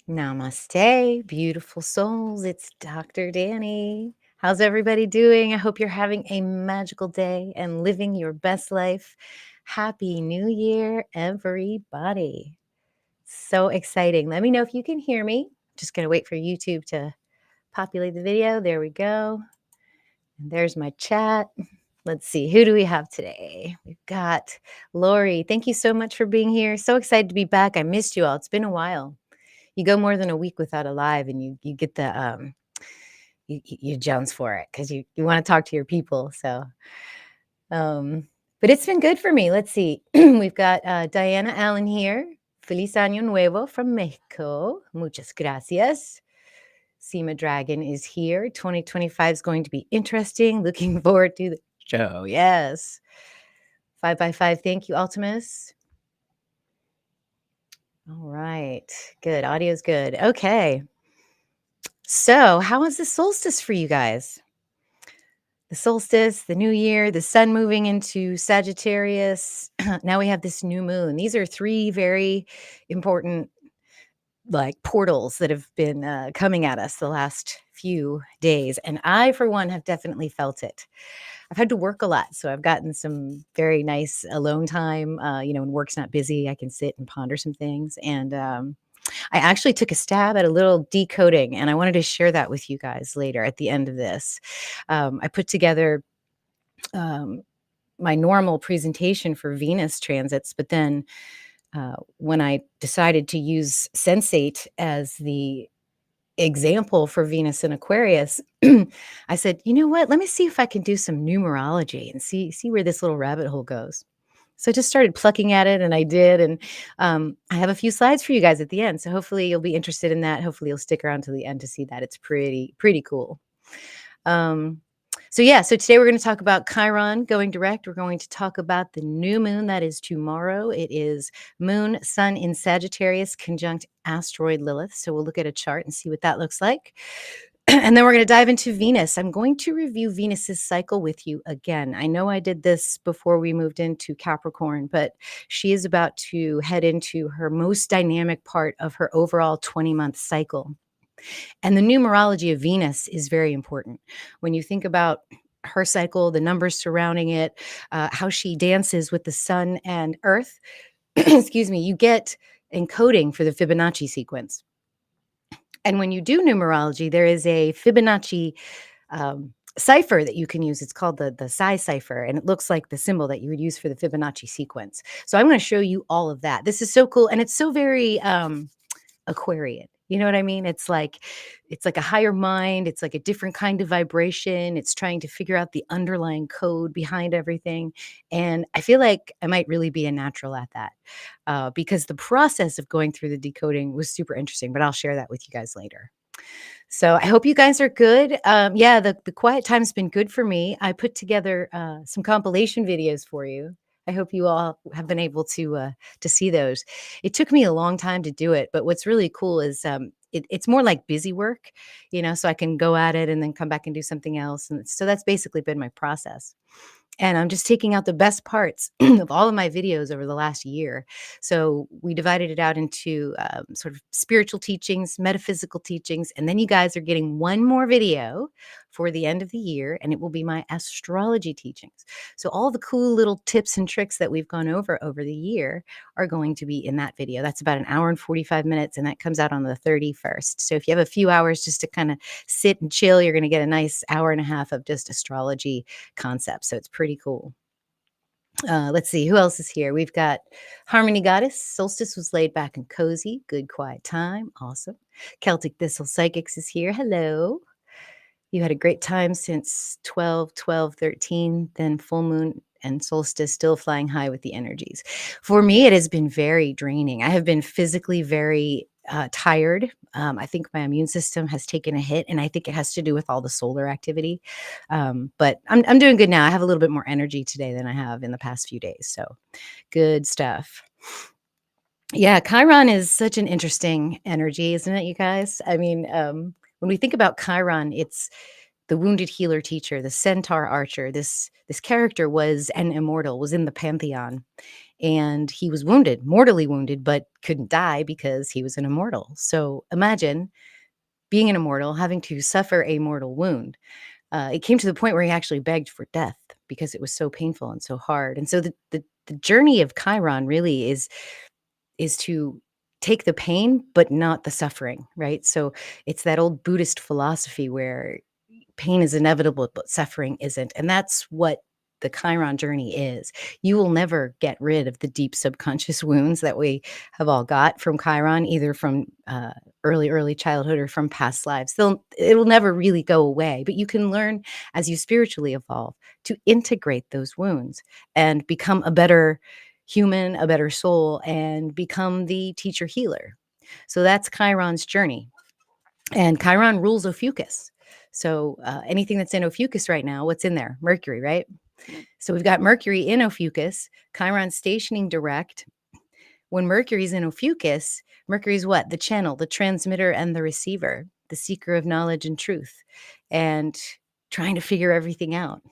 Namaste, beautiful souls. It's Dr. Danny. How's everybody doing? I hope you're having a magical day and living your best life. Happy New Year, everybody. So exciting. Let me know if you can hear me. Just going to wait for YouTube to populate the video. There we go. And there's my chat. Let's see, who do we have today? We've got Lori. Thank you so much for being here. So excited to be back. I missed you all. It's been a while. You go more than a week without a live and you get the you jones for it because you want to talk to your people. So but it's been good for me. Let's see. We've got Diana Allen here. Feliz Año Nuevo from Mexico. Muchas gracias. Seema Dragon is here. 2025 is going to be interesting. Looking forward to the show. Yes. 5x5. Thank you, Ultimus. All right. Good. Audio's good. Okay. So, how was the solstice for you guys? The solstice, the new year, the sun moving into Sagittarius. Now we have this new moon. These are three very important portals that have been coming at us the last few days. And I, for one, have definitely felt it. I've had to work a lot. So I've gotten some very nice alone time. When work's not busy, I can sit and ponder some things. And I actually took a stab at a little decoding, and I wanted to share that with you guys later at the end of this. I put together my normal presentation for Venus transits, but then when I decided to use Sensate as the example for Venus and Aquarius, I said, you know what? Let me see if I can do some numerology and see where this little rabbit hole goes. So I just started plucking at it, and I did. And I have a few slides for you guys at the end. So hopefully you'll be interested in that. Hopefully you'll stick around to the end to see that. It's pretty cool. So today we're going to talk about Chiron going direct. We're going to talk about the new moon that is tomorrow. It is moon, sun in Sagittarius conjunct asteroid Lilith. So we'll look at a chart and see what that looks like. And then we're going to dive into Venus. I'm going to review Venus's cycle with you again. I know I did this before we moved into Capricorn, but she is about to head into her most dynamic part of her overall 20-month cycle. And the numerology of Venus is very important. When you think about her cycle, the numbers surrounding it, how she dances with the sun and earth, excuse me, you get encoding for the Fibonacci sequence. And when you do numerology, there is a Fibonacci cipher that you can use. It's called the Psi cipher, and it looks like the symbol that you would use for the Fibonacci sequence. So I'm going to show you all of that. This is so cool, and it's so very Aquarian. You know what I mean? It's like a higher mind. It's like a different kind of vibration. It's trying to figure out the underlying code behind everything. And I feel like I might really be a natural at that because the process of going through the decoding was super interesting, but I'll share that with you guys later. So I hope you guys are good. The quiet time's been good for me. I put together some compilation videos for you. I hope you all have been able to see those. It took me a long time to do it, but what's really cool is it's more like busy work, so I can go at it and then come back and do something else. And so that's basically been my process. And I'm just taking out the best parts of all of my videos over the last year. So we divided it out into sort of spiritual teachings, metaphysical teachings, and then you guys are getting one more video for the end of the year, and it will be my astrology teachings. So all the cool little tips and tricks that we've gone over the year are going to be in that video. That's about 1 hour and 45 minutes, and that comes out on the 31st. So if you have a few hours just to kind of sit and chill, you're going to get a nice hour and a half of just astrology concepts. So it's pretty cool. Let's see, who else is here? We've got Harmony Goddess. Solstice was laid back and cozy. Good quiet time. Awesome. Celtic Thistle Psychics is here. Hello. You had a great time since 12/12/13, then full moon and solstice still flying high with the energies. For me, it has been very draining. I have been physically very tired. I think my immune system has taken a hit, and I think it has to do with all the solar activity. But I'm doing good now. I have a little bit more energy today than I have in the past few days. So good stuff. Yeah, Chiron is such an interesting energy, isn't it, you guys? I mean, when we think about Chiron, it's the wounded healer teacher, the centaur archer. This character was an immortal, was in the pantheon. and he was wounded, mortally wounded, but couldn't die because he was an immortal. So imagine being an immortal, having to suffer a mortal wound. It came to the point where he actually begged for death because it was so painful and so hard. And so the journey of Chiron really is to take the pain, but not the suffering, right? So it's that old Buddhist philosophy where pain is inevitable, but suffering isn't. And that's what the Chiron journey is. You will never get rid of the deep subconscious wounds that we have all got from Chiron, either from early childhood or from past lives. It'll never really go away, but you can learn as you spiritually evolve to integrate those wounds and become a better human, a better soul, and become the teacher healer. So that's Chiron's journey. And Chiron rules Ophiuchus. So anything that's in Ophiuchus right now, what's in there? Mercury, right? So we've got Mercury in Ophiuchus, Chiron stationing direct. When Mercury's in Ophiuchus, Mercury's what? The channel, the transmitter, and the receiver, the seeker of knowledge and truth, and trying to figure everything out.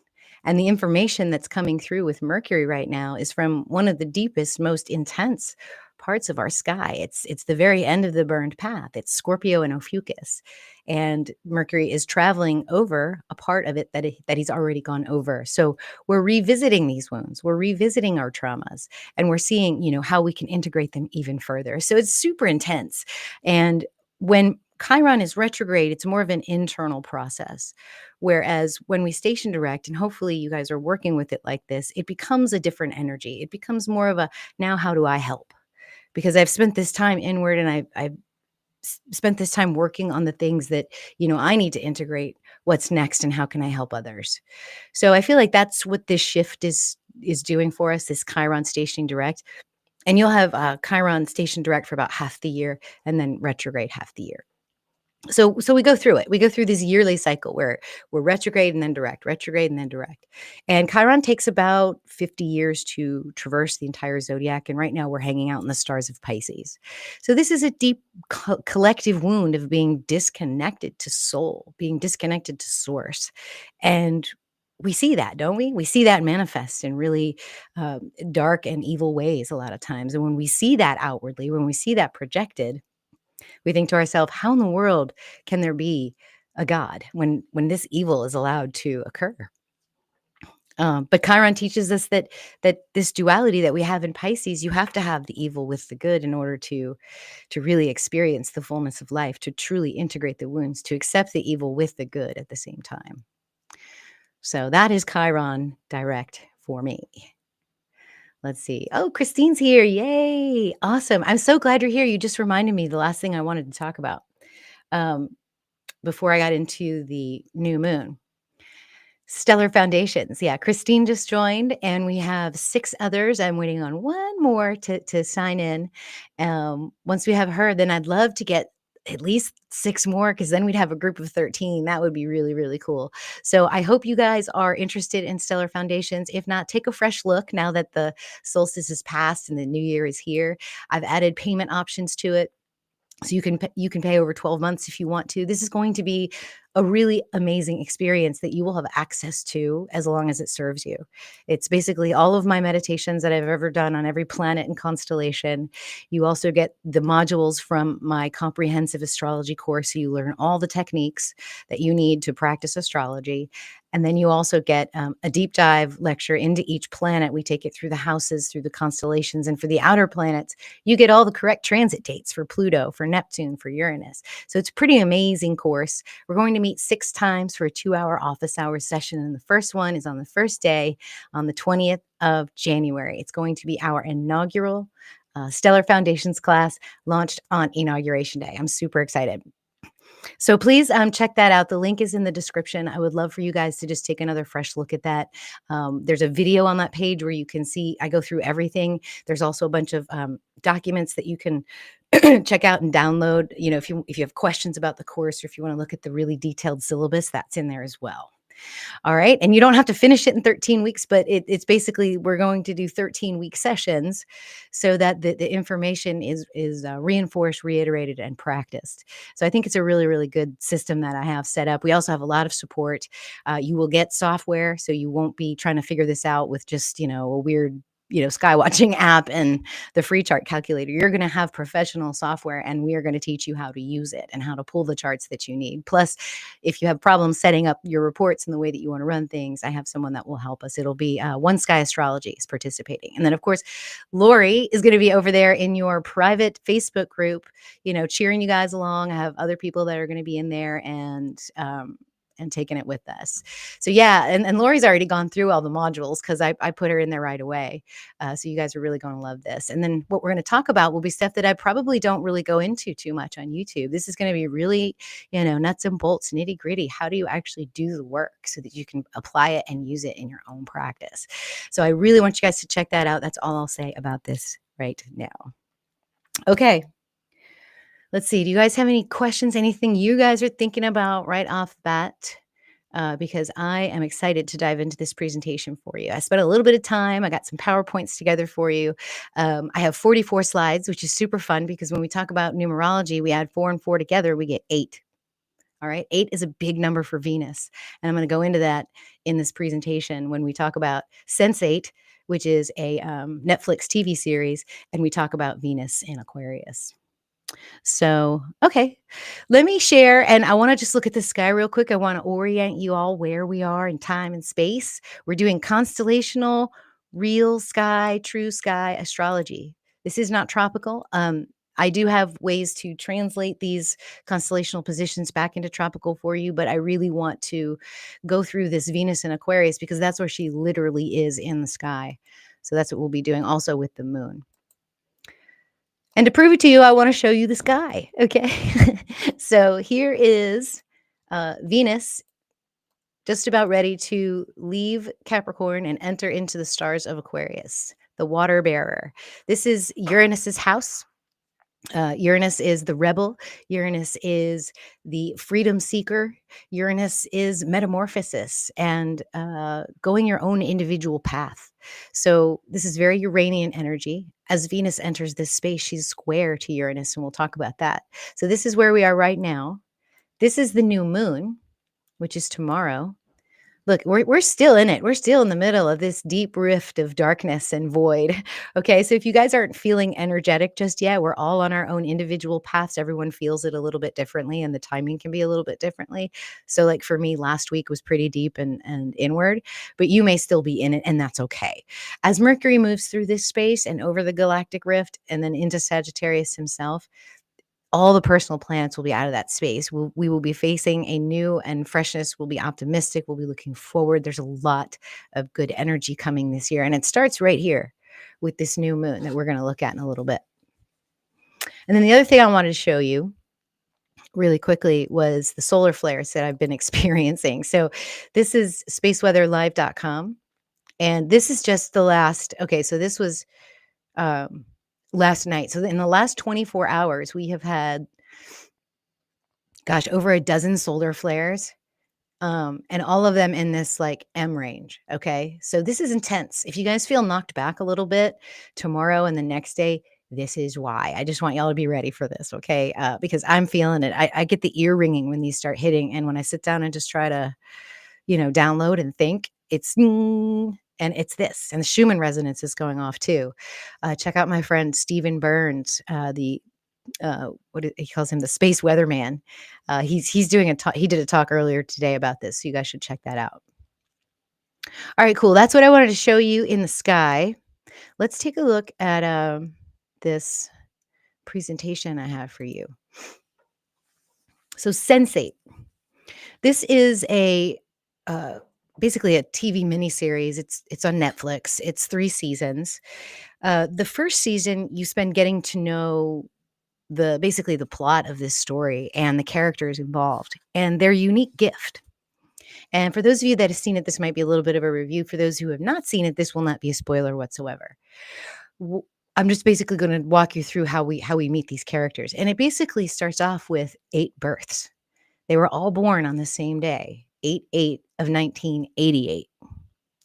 And the information that's coming through with Mercury right now is from one of the deepest, most intense parts of our sky. It's the very end of the burned path. It's Scorpio and Ophiuchus. And Mercury is traveling over a part of it that he's already gone over. So we're revisiting these wounds. We're revisiting our traumas, and we're seeing, how we can integrate them even further. So it's super intense. And when Chiron is retrograde, it's more of an internal process. Whereas when we station direct, and hopefully you guys are working with it like this, it becomes a different energy. It becomes more of a, now how do I help? Because I've spent this time inward, and I've spent this time working on the things that, I need to integrate. What's next, and how can I help others? So I feel like that's what this shift is doing for us, this Chiron stationing direct. And you'll have Chiron station direct for about half the year, and then retrograde half the year. So we go through it. We go through this yearly cycle where we're retrograde and then direct, retrograde and then direct. And Chiron takes about 50 years to traverse the entire zodiac. And right now we're hanging out in the stars of Pisces. So this is a deep collective wound of being disconnected to soul, being disconnected to source. And we see that, don't we? We see that manifest in really dark and evil ways a lot of times. And when we see that outwardly, when we see that projected, we think to ourselves, how in the world can there be a God when this evil is allowed to occur? But Chiron teaches us that this duality that we have in Pisces, you have to have the evil with the good in order to really experience the fullness of life, to truly integrate the wounds, to accept the evil with the good at the same time. So that is Chiron direct for me. Let's see. Oh, Christine's here. Yay. Awesome. I'm so glad you're here. You just reminded me the last thing I wanted to talk about. Before I got into the new moon. Stellar Foundations. Yeah, Christine just joined, and we have 6 others. I'm waiting on one more to sign in. Once we have her, then I'd love to get at least 6 more, because then we'd have a group of 13. That would be really, really cool. So I hope you guys are interested in Stellar Foundations. If not, take a fresh look now that the solstice is past and the new year is here. I've added payment options to it. So you can pay over 12 months if you want to. This is going to be a really amazing experience that you will have access to as long as it serves you. It's basically all of my meditations that I've ever done on every planet and constellation. You also get the modules from my comprehensive astrology course. So you learn all the techniques that you need to practice astrology. And then you also get a deep dive lecture into each planet. We take it through the houses, through the constellations, and for the outer planets, you get all the correct transit dates for Pluto, for Neptune, for Uranus. So it's a pretty amazing course. We're going to meet 6 times for a 2-hour office hours session. And the first one is on the first day, on the 20th of January. It's going to be our inaugural Stellar Foundations class, launched on Inauguration Day. I'm super excited. So please check that out. The link is in the description. I would love for you guys to just take another fresh look at that. There's a video on that page where you can see I go through everything. There's also a bunch of documents that you can check out and download. If you have questions about the course, or if you want to look at the really detailed syllabus, that's in there as well. All right. And you don't have to finish it in 13 weeks, but it's basically, we're going to do 13-week sessions so that the information is reinforced, reiterated, and practiced. So I think it's a really, really good system that I have set up. We also have a lot of support. You will get software, so you won't be trying to figure this out with just, a weird sky watching app and the free chart calculator. You're going to have professional software, and we are going to teach you how to use it and how to pull the charts that you need. Plus, if you have problems setting up your reports in the way that you want to run things, I have someone that will help us. It'll be One Sky Astrology is participating. And then, of course, Lori is going to be over there in your private Facebook group, cheering you guys along. I have other people that are going to be in there and taking it with us. So yeah, and Lori's already gone through all the modules because I put her in there right away. So you guys are really going to love this. And then what we're going to talk about will be stuff that I probably don't really go into too much on YouTube. This is going to be really, nuts and bolts, nitty gritty. How do you actually do the work so that you can apply it and use it in your own practice? So I really want you guys to check that out. That's all I'll say about this right now. Okay. Let's see. Do you guys have any questions? Anything you guys are thinking about right off the bat? Because I am excited to dive into this presentation for you. I spent a little bit of time. I got some PowerPoints together for you. I have 44 slides, which is super fun because when we talk about numerology, we add 4 and 4 together, we get 8. All right. 8 is a big number for Venus. And I'm going to go into that in this presentation when we talk about Sense8, which is a Netflix TV series, and we talk about Venus in Aquarius. So, okay, let me share. And I want to just look at the sky real quick. I want to orient you all where we are in time and space. We're doing constellational, real sky, true sky astrology. This is not tropical. I do have ways to translate these constellational positions back into tropical for you, but I really want to go through this Venus in Aquarius because that's where she literally is in the sky. So that's what we'll be doing also with the moon. And to prove it to you, I want to show you the sky. Okay. So here is Venus just about ready to leave Capricorn and enter into the stars of Aquarius, the water bearer. This is Uranus's house. Uranus is the rebel. Uranus is the freedom seeker. Uranus is metamorphosis and going your own individual path. So this is very Uranian energy. As Venus enters this space, she's square to Uranus, and we'll talk about that. So this is where we are right now. This is the new moon, which is tomorrow. Look, we're still in it. We're still in the middle of this deep rift of darkness and void. Okay, so if you guys aren't feeling energetic just yet, we're all on our own individual paths. Everyone feels it a little bit differently, and the timing can be a little bit differently. So like for me, last week was pretty deep and inward, but you may still be in it, and that's okay. As Mercury moves through this space and over the galactic rift and then into Sagittarius himself, all the personal planets will be out of that space. We will be facing a new and freshness. We'll be optimistic. We'll be looking forward. There's a lot of good energy coming this year. And it starts right here with this new moon that we're going to look at in a little bit. And then the other thing I wanted to show you really quickly was the solar flares that I've been experiencing. So this is spaceweatherlive.com. And this is just the last, okay, so this was last night. So in the last 24 hours, we have had, over a dozen solar flares, and all of them in this like M range. Okay. So this is intense. If you guys feel knocked back a little bit tomorrow and the next day, this is why. I just want y'all to be ready for this. Okay. Because I'm feeling it. I get the ear ringing when these start hitting. And when I sit down and just try to, download and think, it's and it's this, and the Schumann resonance is going off too. Check out my friend Stephen Burns, he calls him the space weatherman. He's doing he did a talk earlier today about this, so you guys should check that out. All right, cool. That's what I wanted to show you in the sky. Let's take a look at this presentation I have for you. So Sense8. This is a basically a TV miniseries. It's on Netflix. It's 3 seasons. The first season, you spend getting to know basically the plot of this story and the characters involved and their unique gift. And for those of you that have seen it, this might be a little bit of a review. For those who have not seen it, this will not be a spoiler whatsoever. I'm just basically going to walk you through how we meet these characters. And it basically starts off with 8 births. They were all born on the same day, 8/8 of 1988.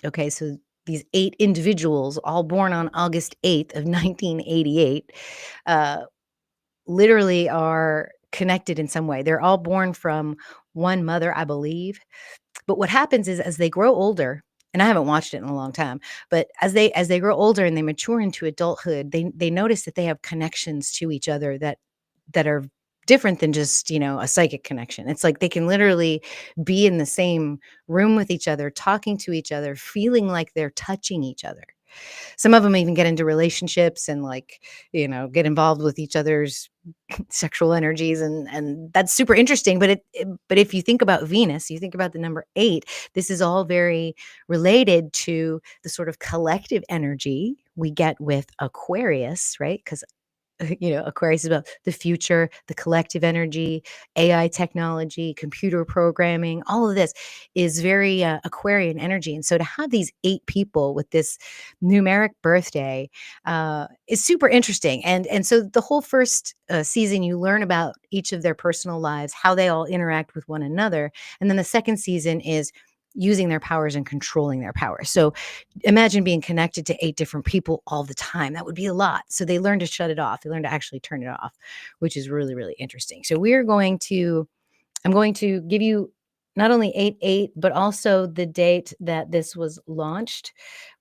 Okay, so these 8 individuals, all born on August 8th of 1988, literally are connected in some way. They're all born from one mother, I believe. But what happens is as they grow older and I haven't watched it in a long time, but as they grow older and they mature into adulthood, they notice that they have connections to each other that are different than just, a psychic connection. It's like they can literally be in the same room with each other, talking to each other, feeling like they're touching each other. Some of them even get into relationships and, like, get involved with each other's sexual energies, and that's super interesting. But if you think about Venus, you think about the number 8, this is all very related to the sort of collective energy we get with Aquarius, right? Because Aquarius is about the future, the collective energy, AI technology, computer programming, all of this is very Aquarian energy. And so to have these 8 people with this numeric birthday is super interesting. And so the whole first season, you learn about each of their personal lives, how they all interact with one another. And then the second season is using their powers and controlling their powers. So imagine being connected to 8 different people all the time. That would be a lot. So they learn to shut it off. They learn to actually turn it off, which is really, really interesting. So I'm going to give you not only 8/8, but also the date that this was launched,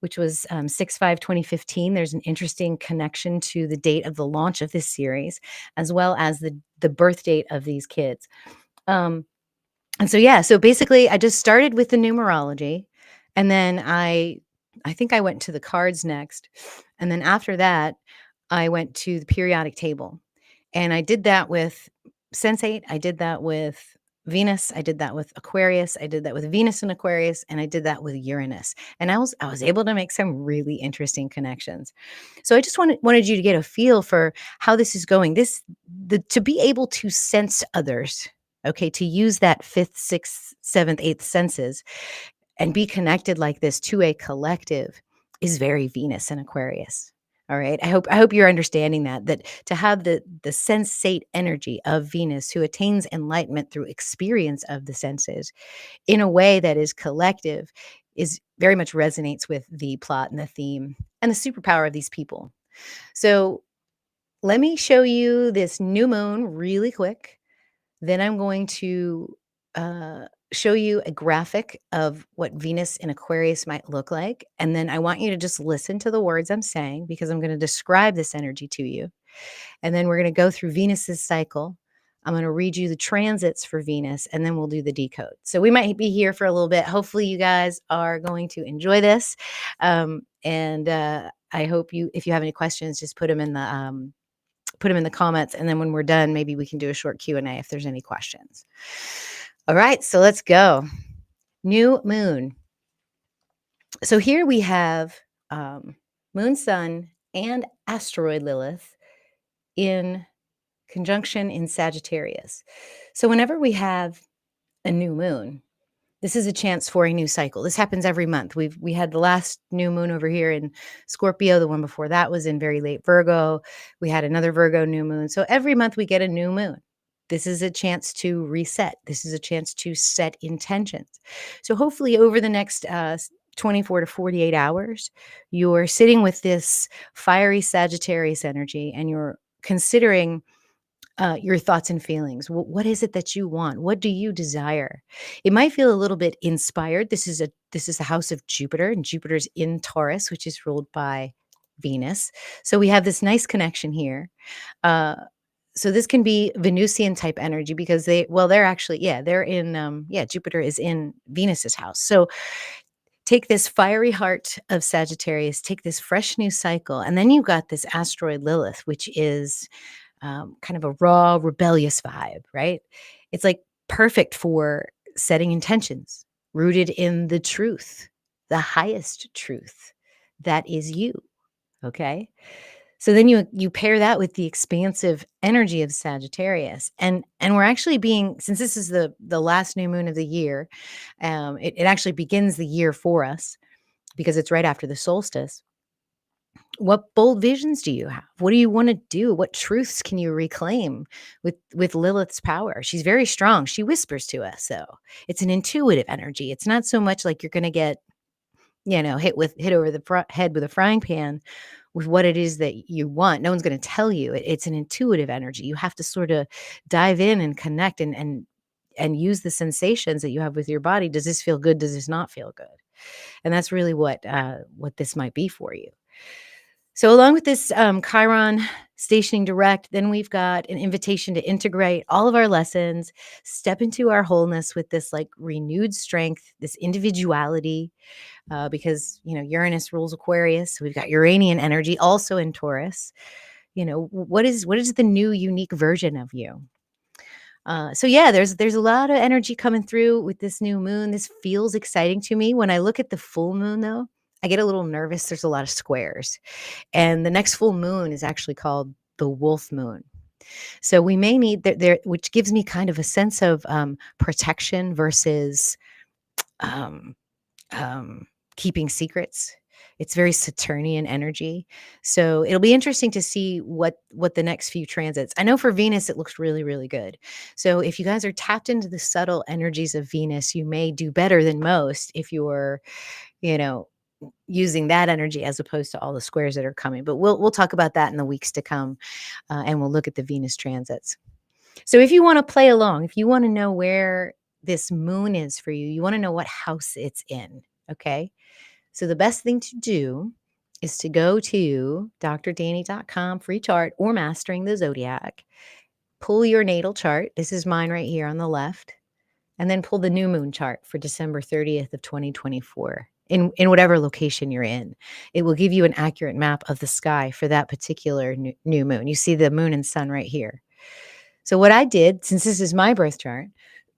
which was 6/5/2015. There's an interesting connection to the date of the launch of this series, as well as the birth date of these kids. Um, and so, yeah, so basically I just started with the numerology, and then I think I went to the cards next. And then after that, I went to the periodic table. And I did that with Sensate, I did that with Venus, I did that with Aquarius, I did that with Venus and Aquarius, and I did that with Uranus. And I was able to make some really interesting connections. So I just wanted you to get a feel for how this is going. To be able to sense others, okay, to use that fifth, sixth, seventh, eighth senses and be connected like this to a collective is very Venus and Aquarius. All right. I hope you're understanding that to have the sensate energy of Venus, who attains enlightenment through experience of the senses in a way that is collective, is very much resonates with the plot and the theme and the superpower of these people. So let me show you this new moon really quick. Then I'm going to show you a graphic of what Venus in Aquarius might look like. And then I want you to just listen to the words I'm saying, because I'm going to describe this energy to you. And then we're going to go through Venus's cycle. I'm going to read you the transits for Venus, and then we'll do the decode. So we might be here for a little bit. Hopefully you guys are going to enjoy this. And I hope if you have any questions, just put them in the comments, and then when we're done, maybe we can do a short Q&A if there's any questions. All right, so let's go. New moon. So here we have moon, sun, and asteroid Lilith in conjunction in Sagittarius. So whenever we have a new moon, this is a chance for a new cycle. This happens every month. We had the last new moon over here in Scorpio. The one before that was in very late Virgo. We had another Virgo new moon. So every month we get a new moon. This is a chance to reset. This is a chance to set intentions. So hopefully over the next 24 to 48 hours, you're sitting with this fiery Sagittarius energy and you're considering your thoughts and feelings. What is it that you want? What do you desire? It might feel a little bit inspired. This is the house of Jupiter, and Jupiter's in Taurus, which is ruled by Venus. So we have this nice connection here. So this can be Venusian type energy, because they're actually, they're in, Jupiter is in Venus's house. So take this fiery heart of Sagittarius, take this fresh new cycle, and then you've got this asteroid Lilith, which is kind of a raw, rebellious vibe, right? It's like perfect for setting intentions rooted in the truth, the highest truth that is you. Okay. So then you pair that with the expansive energy of Sagittarius, and we're actually since this is the last new moon of the year, it actually begins the year for us because it's right after the solstice. What bold visions do you have? What do you want to do? What truths can you reclaim with Lilith's power? She's very strong. She whispers to us, so it's an intuitive energy. It's not so much like you're going to get, hit over the head with a frying pan with what it is that you want. No one's going to tell you. It's an intuitive energy. You have to sort of dive in and connect and use the sensations that you have with your body. Does this feel good? Does this not feel good? And that's really what this might be for you. So along with this Chiron stationing direct, then we've got an invitation to integrate all of our lessons, step into our wholeness with this like renewed strength, this individuality, because Uranus rules Aquarius. So we've got Uranian energy also in Taurus. What is the new unique version of you? So yeah, there's a lot of energy coming through with this new moon. This feels exciting to me. When I look at the full moon, though, I get a little nervous. There's a lot of squares, and the next full moon is actually called the wolf moon. So we may need there, which gives me kind of a sense of protection versus um, keeping secrets. It's very Saturnian energy. So it'll be interesting to see what the next few transits. I know for Venus, it looks really, really good. So if you guys are tapped into the subtle energies of Venus, you may do better than most if you're, you know, using that energy as opposed to all the squares that are coming. But we'll talk about that in the weeks to come, and we'll look at the Venus transits. So if you want to play along, if you want to know where this moon is for you, you want to know what house it's in. Okay. So the best thing to do is to go to drdanny.com free chart or mastering the zodiac, pull your natal chart. This is mine right here on the left. And then pull the new moon chart for December 30th of 2024 in whatever location you're in. It will give you an accurate map of the sky for that particular new moon. You see the moon and sun right here. So what I did, since this is my birth chart,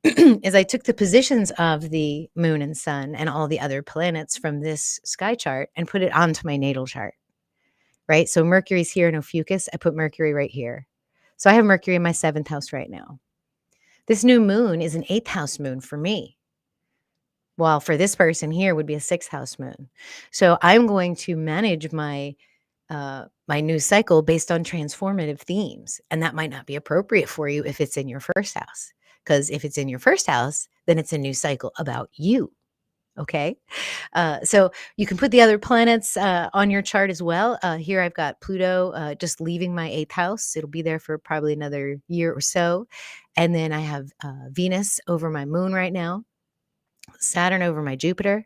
is I took the positions of the moon and sun and all the other planets from this sky chart and put it onto my natal chart, right? So Mercury's here in Ophiuchus. I put Mercury right here. So I have Mercury in my 7th house right now. This new moon is an 8th house moon for me. While for this person here would be a 6th house moon. So I'm going to manage my new cycle based on transformative themes. And that might not be appropriate for you if it's in your 1st house. Because if it's in your 1st house, then it's a new cycle about you. Okay. So you can put the other planets on your chart as well. Here I've got Pluto just leaving my 8th house. It'll be there for probably another year or so. And then I have Venus over my moon right now, Saturn over my Jupiter.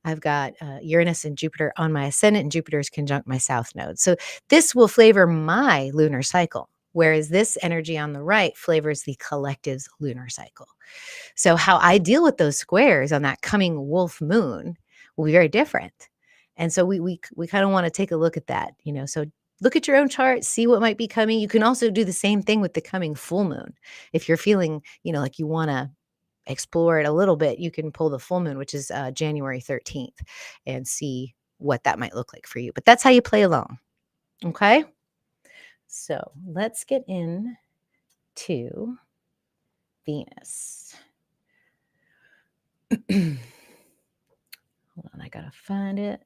I've got Uranus and Jupiter on my ascendant, and Jupiter is conjunct my south node. So this will flavor my lunar cycle, whereas this energy on the right flavors the collective's lunar cycle. So how I deal with those squares on that coming wolf moon will be very different. And so we kind of want to take a look at that, So look at your own chart, see what might be coming. You can also do the same thing with the coming full moon. If you're feeling, like you want to explore it a little bit, you can pull the full moon, which is January 13th, and see what that might look like for you. But that's how you play along. Okay. So let's get into Venus. Hold on, I gotta find it.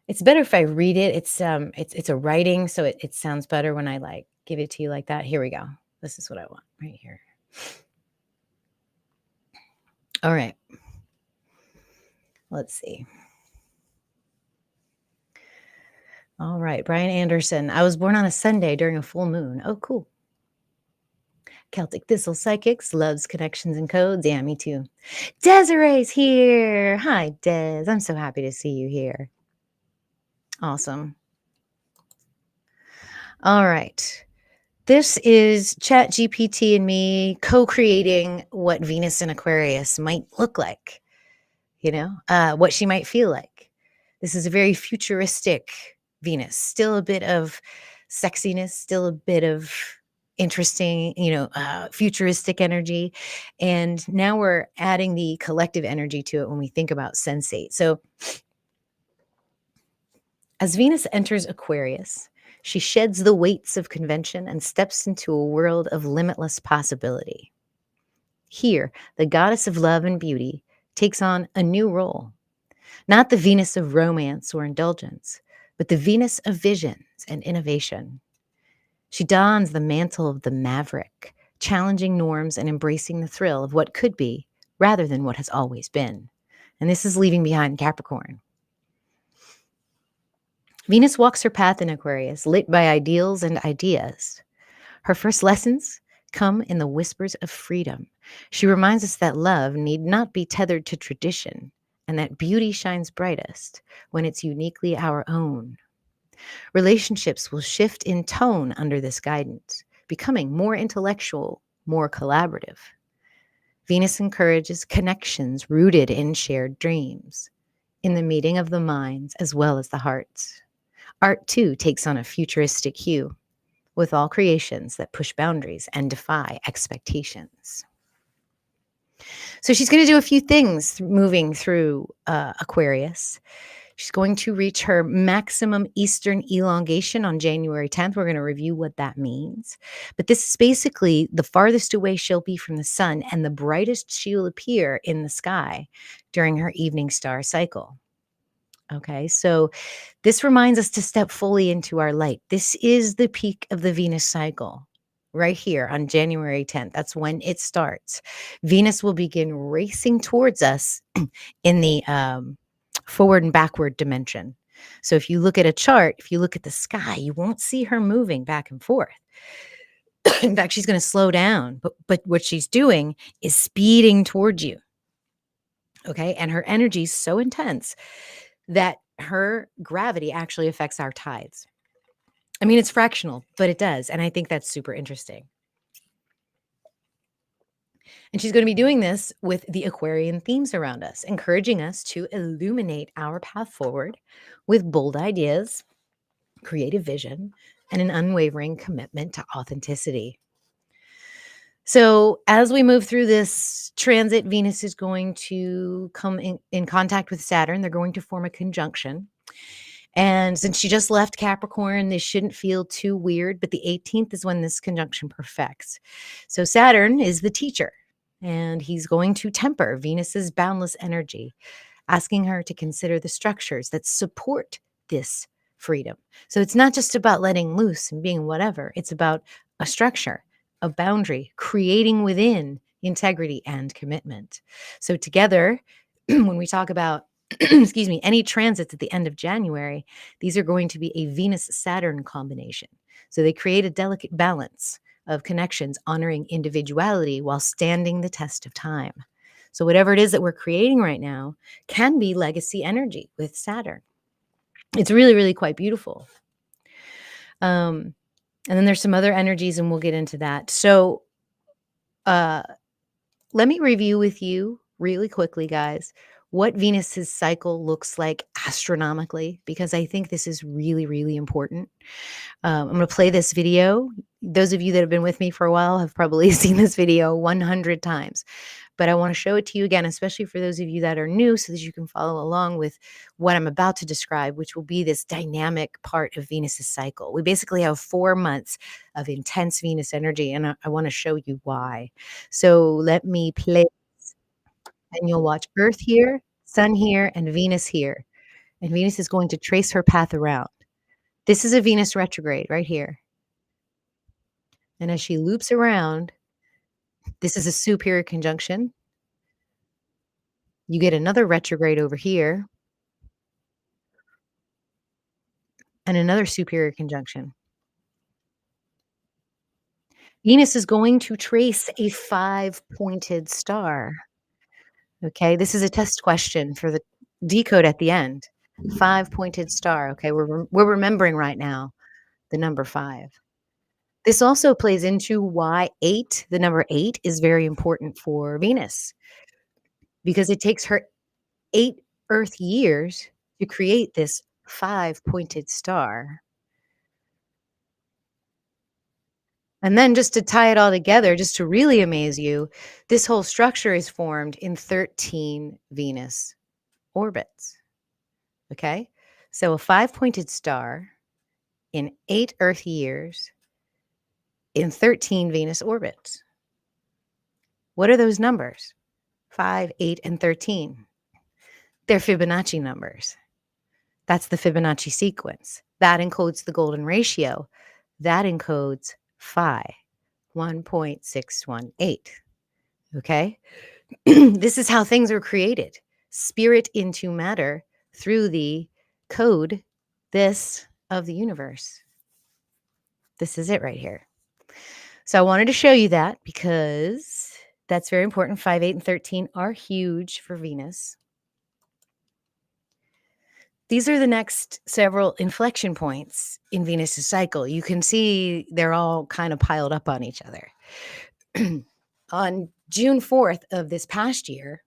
It's better if I read it. It's a writing, so it sounds better when I like give it to you like that. Here we go. This is what I want right here. All right. Let's see. All right, Brian Anderson. I was born on a Sunday during a full moon. Oh, cool. Celtic Thistle Psychics loves connections and codes. Yeah, me too. Desiree's here. Hi, Des. I'm so happy to see you here. Awesome. All right. This is ChatGPT and me co-creating what Venus in Aquarius might look like, what she might feel like. This is a very futuristic Venus, still a bit of sexiness, still a bit of interesting, futuristic energy. And now we're adding the collective energy to it when we think about sensate. So as Venus enters Aquarius, she sheds the weights of convention and steps into a world of limitless possibility. Here, the goddess of love and beauty takes on a new role, not the Venus of romance or indulgence, but the Venus of visions and innovation. She dons the mantle of the maverick, challenging norms and embracing the thrill of what could be rather than what has always been. And this is leaving behind Capricorn. Venus walks her path in Aquarius, lit by ideals and ideas. Her first lessons come in the whispers of freedom. She reminds us that love need not be tethered to tradition and that beauty shines brightest when it's uniquely our own. Relationships will shift in tone under this guidance, becoming more intellectual, more collaborative. Venus encourages connections rooted in shared dreams, in the meeting of the minds as well as the hearts. Art, too, takes on a futuristic hue, with all creations that push boundaries and defy expectations. So she's going to do a few things moving through Aquarius. She's going to reach her maximum Eastern elongation on January 10th. We're going to review what that means. But this is basically the farthest away she'll be from the sun and the brightest she'll appear in the sky during her evening star cycle. Okay, so this reminds us to step fully into our light. This is the peak of the Venus cycle right here on January 10th. That's when it starts. Venus will begin racing towards us in the forward and backward dimension. So if you look at a chart, if you look at the sky, you won't see her moving back and forth. In fact, she's going to slow down, but what she's doing is speeding towards you. Okay, and her energy is so intense that her gravity actually affects our tides. I mean, it's fractional, but it does. And I think that's super interesting. And she's going to be doing this with the Aquarian themes around us, encouraging us to illuminate our path forward with bold ideas, creative vision, and an unwavering commitment to authenticity. So as we move through this transit, Venus is going to come in contact with Saturn. They're going to form a conjunction. And since she just left Capricorn, this shouldn't feel too weird, but the 18th is when this conjunction perfects. So Saturn is the teacher, and he's going to temper Venus's boundless energy, asking her to consider the structures that support this freedom. So it's not just about letting loose and being whatever. It's about a structure, a boundary, creating within integrity and commitment. So together, when we talk about excuse me, any transits at the end of January, these are going to be a Venus-Saturn combination. So they create a delicate balance of connections, honoring individuality while standing the test of time. So whatever it is that we're creating right now can be legacy energy with Saturn. It's really, really quite beautiful. And then there's some other energies, and we'll get into that. So let me review with you really quickly, guys, what Venus's cycle looks like astronomically, because I think this is really, really important. I'm going to play this video. Those of you that have been with me for a while have probably seen this video 100 times, but I want to show it to you again, especially for those of you that are new, so that you can follow along with what I'm about to describe, which will be this dynamic part of Venus's cycle. We basically have 4 months of intense Venus energy, and I want to show you why. So let me play. And you'll watch Earth here, Sun here, and Venus here. And Venus is going to trace her path around. This is a Venus retrograde right here. And as she loops around, this is a superior conjunction. You get another retrograde over here and another superior conjunction. Venus is going to trace a 5-pointed star. Okay, this is a test question for the decode at the end. 5-pointed star. Okay, we're remembering right now the number 5. This also plays into why 8, the number 8, is very important for Venus, because it takes her 8 Earth years to create this 5-pointed star. And then just to tie it all together, just to really amaze you, this whole structure is formed in 13 Venus orbits. Okay? So a 5-pointed star in 8 Earth years in 13 Venus orbits. What are those numbers? 5, 8, and 13. They're Fibonacci numbers. That's the Fibonacci sequence. That encodes the golden ratio. That encodes phi, 1.618. Okay? This is how things are created. Spirit into matter through the code, this, of the universe. This is it right here. So I wanted to show you that because that's very important. 5, 8, and 13 are huge for Venus. These are the next several inflection points in Venus's cycle. You can see they're all kind of piled up on each other. On June 4th of this past year,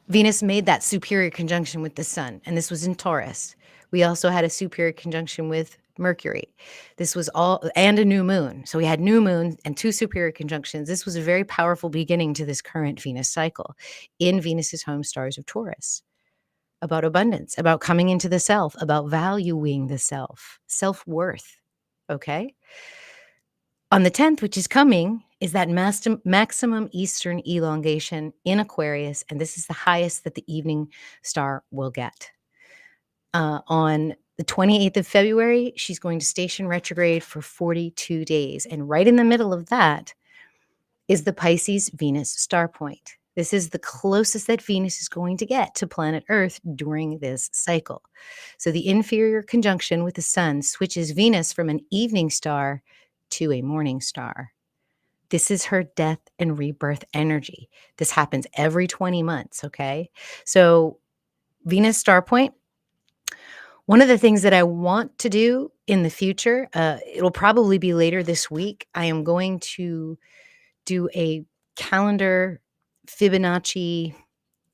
Venus made that superior conjunction with the sun, and this was in Taurus. We also had a superior conjunction with Mercury. This was all, and a new moon. So we had new moon and 2 superior conjunctions. This was a very powerful beginning to this current Venus cycle in Venus's home stars of Taurus, about abundance, about coming into the self, about valuing the self, self-worth. Okay? On the 10th, which is coming, is that maximum Eastern elongation in Aquarius, and this is the highest that the evening star will get. On the 28th of February, she's going to station retrograde for 42 days, and right in the middle of that is the Pisces Venus star point. This is the closest that Venus is going to get to planet Earth during this cycle. So the inferior conjunction with the sun switches Venus from an evening star to a morning star. This is her death and rebirth energy. This happens every 20 months, okay? So Venus star point, one of the things that I want to do in the future, it'll probably be later this week, I am going to do a calendar Fibonacci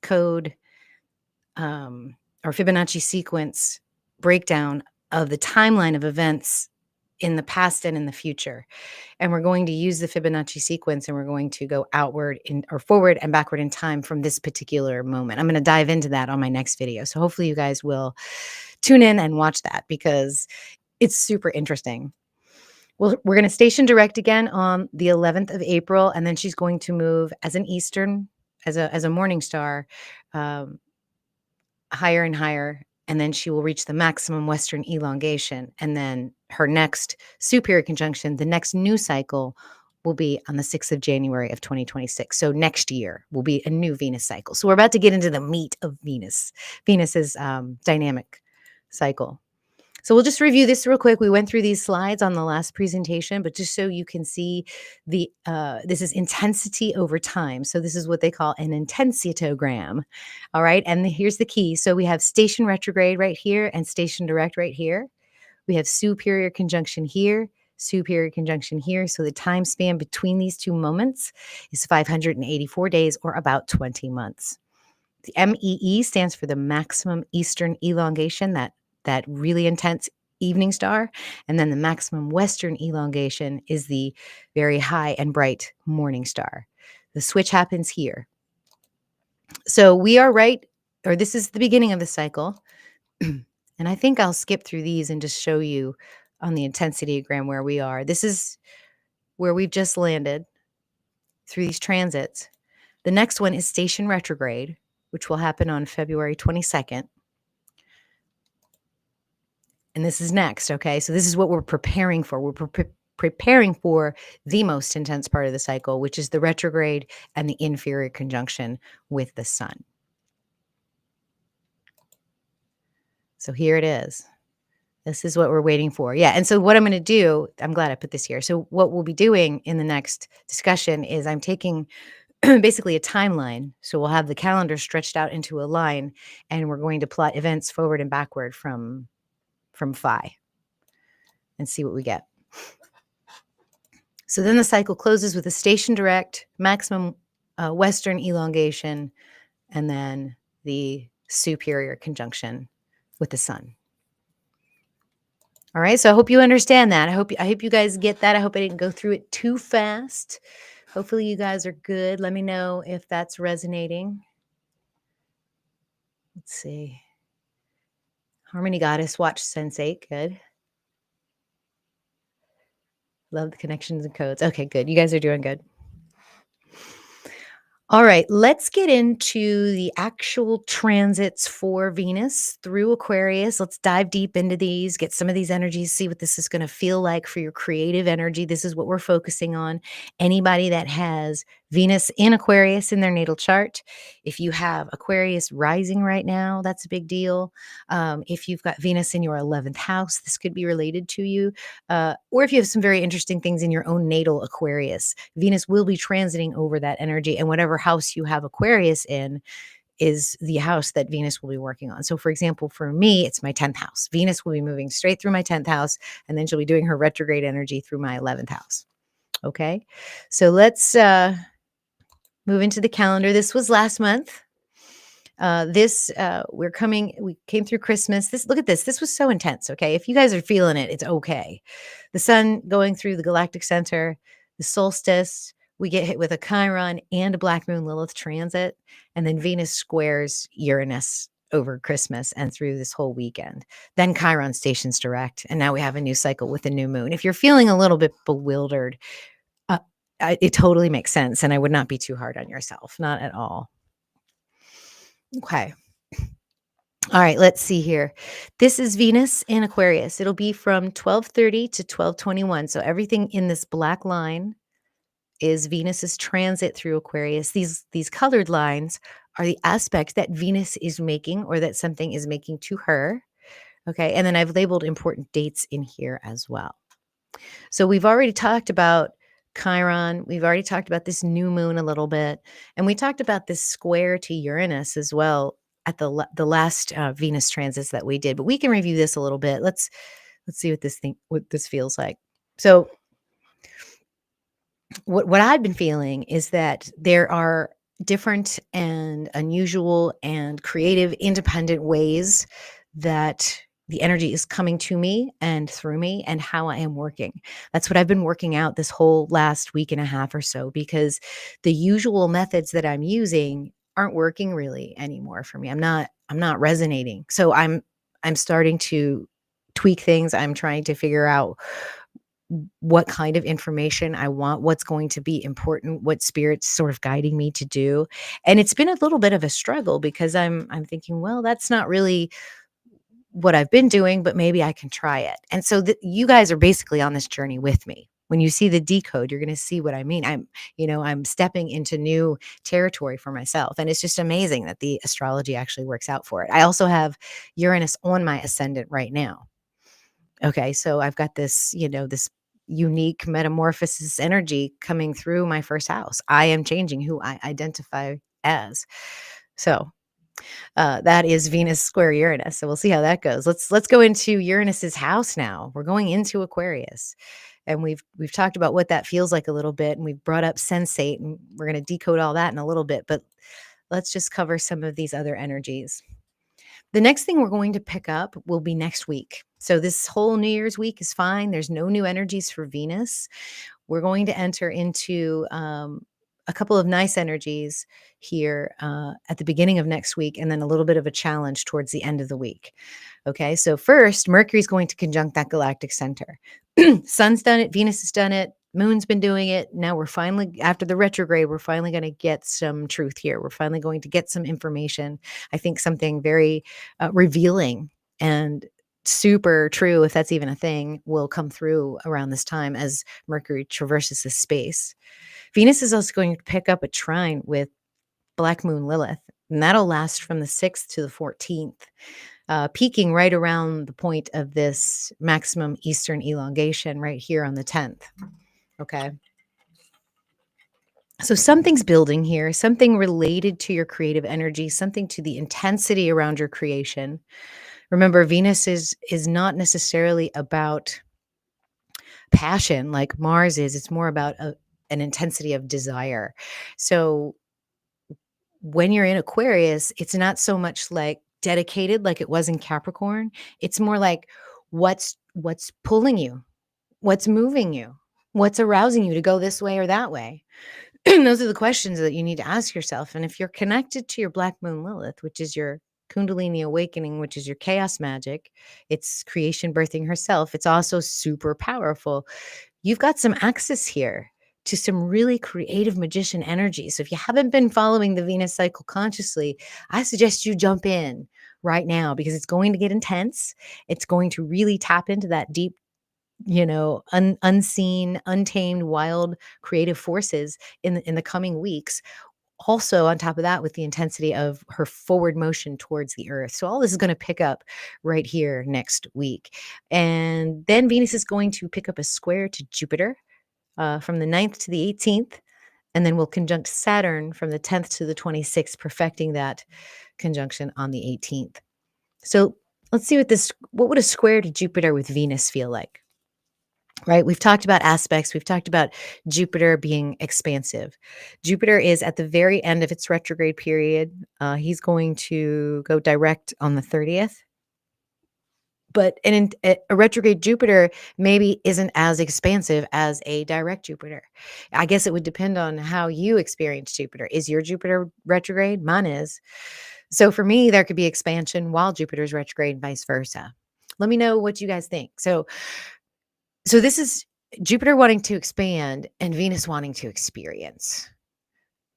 code or Fibonacci sequence breakdown of the timeline of events in the past and in the future. And we're going to use the Fibonacci sequence, and we're going to go outward or forward and backward in time from this particular moment. I'm going to dive into that on my next video. So hopefully you guys will tune in and watch that because it's super interesting. Well, we're going to station direct again on the 11th of April, and then she's going to move as an Eastern, as a morning star, higher and higher, and then she will reach the maximum Western elongation. And then her next superior conjunction, the next new cycle, will be on the 6th of January of 2026. So next year will be a new Venus cycle. So we're about to get into the meat of Venus's dynamic cycle. So we'll just review this real quick. We went through these slides on the last presentation, but just so you can see this is intensity over time. So this is what they call an intensitogram. All right. And here's the key. So we have station retrograde right here and station direct right here. We have superior conjunction here, superior conjunction here. So the time span between these two moments is 584 days, or about 20 months. The MEE stands for the maximum Eastern elongation, that really intense evening star. And then the maximum Western elongation is the very high and bright morning star. The switch happens here. So we are right, or this is the beginning of the cycle. And I think I'll skip through these and just show you on the intensity-gram where we are. This is where we've just landed through these transits. The next one is station retrograde, which will happen on February 22nd. And this is next, okay? So this is what we're preparing for. We're preparing for the most intense part of the cycle, which is the retrograde and the inferior conjunction with the sun. So here it is. This is what we're waiting for. Yeah, and so what I'm going to do, I'm glad I put this here. So what we'll be doing in the next discussion is I'm taking basically a timeline. So we'll have the calendar stretched out into a line, and we're going to plot events forward and backward from phi and see what we get. So then the cycle closes with a station direct, maximum Western elongation, and then the superior conjunction with the sun. All right, so I hope you understand that. I hope you guys get that. I hope I didn't go through it too fast. Hopefully you guys are good. Let me know if that's resonating. Let's see. Harmony Goddess, watch Sense8. Good. Love the connections and codes. Okay, good. You guys are doing good. All right, let's get into the actual transits for Venus through Aquarius. Let's dive deep into these, get some of these energies, see what this is going to feel like for your creative energy. This is what we're focusing on. Anybody that has Venus in Aquarius in their natal chart. If you have Aquarius rising right now, that's a big deal. If you've got Venus in your 11th house, this could be related to you. Or if you have some very interesting things in your own natal Aquarius, Venus will be transiting over that energy. And whatever house you have Aquarius in is the house that Venus will be working on. So, for example, for me, it's my 10th house. Venus will be moving straight through my 10th house, and then she'll be doing her retrograde energy through my 11th house. Okay. So let's move into the calendar. This was last month. We came through Christmas. Look at this. This was so intense. Okay. If you guys are feeling it, it's okay. The sun going through the galactic center, the solstice, we get hit with a Chiron and a black moon Lilith transit, and then Venus squares Uranus over Christmas and through this whole weekend. Then Chiron stations direct, and now we have a new cycle with the new moon. If you're feeling a little bit bewildered, uh, it totally makes sense, and I would not be too hard on yourself, not at all. Okay. All right, let's see here. This is Venus in Aquarius. It'll be from 12:30 to 12:21. So everything in this black line is Venus's transit through Aquarius. These colored lines are the aspects that Venus is making or that something is making to her. Okay, and then I've labeled important dates in here as well. So we've already talked about Chiron. We've already talked about this new moon a little bit, and we talked about this square to Uranus as well at the last Venus transits that we did. But we can review this a little bit. Let's see what this feels like. So what I've been feeling is that there are different and unusual and creative, independent ways that the energy is coming to me and through me and how I am working. That's what I've been working out this whole last week and a half or so, because the usual methods that I'm using aren't working really anymore for me. I'm not resonating. So I'm starting to tweak things. I'm trying to figure out what kind of information I want, what's going to be important, what spirit's sort of guiding me to do. And it's been a little bit of a struggle because I'm thinking, well, that's not really what I've been doing, but maybe I can try it. And so you guys are basically on this journey with me. When you see the decode, you're going to see what I mean. I'm stepping into new territory for myself. And it's just amazing that the astrology actually works out for it. I also have Uranus on my ascendant right now. Okay, so I've got this unique metamorphosis energy coming through my first house. I am changing who I identify as. So that is Venus square Uranus. So we'll see how that goes. Let's go into Uranus's house now. We're going into Aquarius, and we've talked about what that feels like a little bit, and we've brought up sensate, and we're going to decode all that in a little bit. But let's just cover some of these other energies. The next thing we're going to pick up will be next week. So this whole New Year's week is fine. There's no new energies for Venus. We're going to enter into a couple of nice energies here at the beginning of next week, and then a little bit of a challenge towards the end of the week. Okay, so first, Mercury's going to conjunct that galactic center. Sun's done it, Venus has done it, Moon's been doing it. Now we're finally, after the retrograde, we're finally going to get some truth here. We're finally going to get some information. I think something very revealing and super true, if that's even a thing, will come through around this time as Mercury traverses this space. Venus is also going to pick up a trine with Black Moon Lilith, and that'll last from the 6th to the 14th, peaking right around the point of this maximum Eastern elongation right here on the 10th. Okay. So something's building here, something related to your creative energy, something to the intensity around your creation. Remember, Venus is not necessarily about passion like Mars is. It's more about an intensity of desire. So when you're in Aquarius, it's not so much like dedicated like it was in Capricorn. It's more like what's pulling you, what's moving you, what's arousing you to go this way or that way. Those are the questions that you need to ask yourself. And if you're connected to your Black Moon Lilith, which is your Kundalini awakening, which is your chaos magic, it's creation birthing herself. It's also super powerful. You've got some access here to some really creative magician energy. So if you haven't been following the Venus cycle consciously, I suggest you jump in right now because it's going to get intense. It's going to really tap into that deep unseen, untamed, wild, creative forces in the coming weeks. Also, on top of that, with the intensity of her forward motion towards the Earth. So, all this is going to pick up right here next week. And then Venus is going to pick up a square to Jupiter from the 9th to the 18th. And then we'll conjunct Saturn from the 10th to the 26th, perfecting that conjunction on the 18th. So, let's see what would a square to Jupiter with Venus feel like? Right? We've talked about aspects. We've talked about Jupiter being expansive. Jupiter is at the very end of its retrograde period. He's going to go direct on the 30th. But a retrograde Jupiter maybe isn't as expansive as a direct Jupiter. I guess it would depend on how you experience Jupiter. Is your Jupiter retrograde? Mine is. So for me, there could be expansion while Jupiter's retrograde and vice versa. Let me know what you guys think. So this is Jupiter wanting to expand and Venus wanting to experience.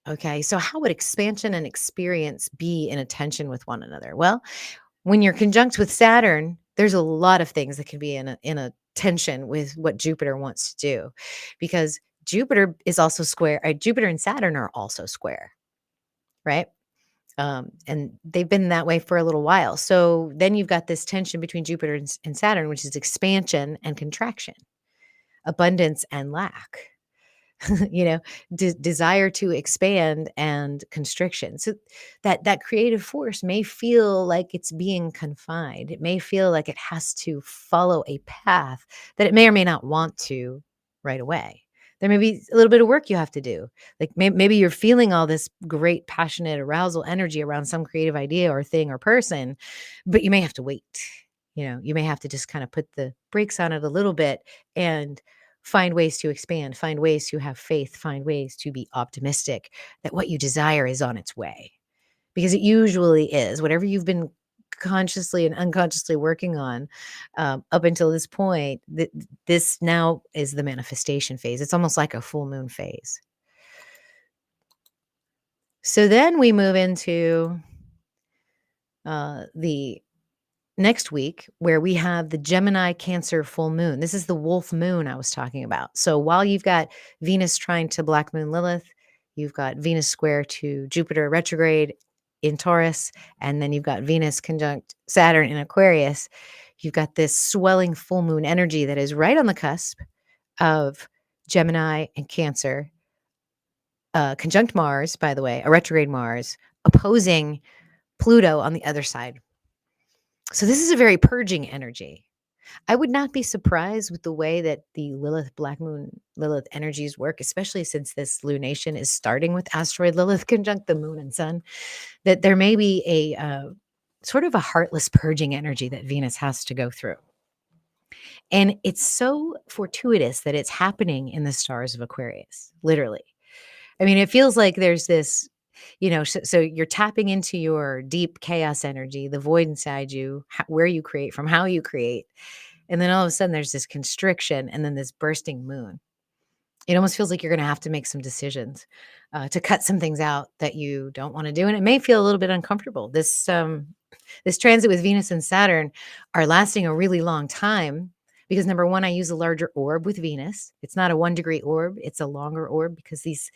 Okay, so how would expansion and experience be in a tension with one another? Well, when you're conjunct with Saturn, there's a lot of things that can be in a tension with what Jupiter wants to do, because Jupiter is also square. Jupiter and Saturn are also square, right? And they've been that way for a little while. So then you've got this tension between Jupiter and Saturn, which is expansion and contraction, abundance and lack, you know, desire to expand and constriction. So that creative force may feel like it's being confined. It may feel like it has to follow a path that it may or may not want to right away. There may be a little bit of work you have to do. Like maybe you're feeling all this great, passionate arousal energy around some creative idea or thing or person, but you may have to wait. You may have to just kind of put the brakes on it a little bit and find ways to expand, find ways to have faith, find ways to be optimistic that what you desire is on its way. Because it usually is. Whatever you've been consciously and unconsciously working on up until this point, this now is the manifestation phase. It's almost like a full moon phase. So then we move into the next week, where we have the Gemini Cancer full moon. This is the wolf moon I was talking about. So while you've got Venus trine to Black Moon Lilith, you've got Venus square to Jupiter retrograde in Taurus, and then you've got Venus conjunct Saturn in Aquarius. You've got this swelling full moon energy that is right on the cusp of Gemini and Cancer, conjunct Mars, by the way, a retrograde Mars, opposing Pluto on the other side. So this is a very purging energy. I would not be surprised with the way that the Black Moon Lilith energies work, especially since this lunation is starting with asteroid Lilith conjunct the moon and sun, that there may be a sort of a heartless purging energy that Venus has to go through. And it's so fortuitous that it's happening in the stars of Aquarius, literally. I mean, it feels like there's this, so you're tapping into your deep chaos energy, the void inside you, where you create from, how you create. And then all of a sudden there's this constriction and then this bursting moon. It almost feels like you're going to have to make some decisions to cut some things out that you don't want to do. And it may feel a little bit uncomfortable. This transit with Venus and Saturn are lasting a really long time because, number one, I use a larger orb with Venus. It's not a 1 degree orb. It's a longer orb because these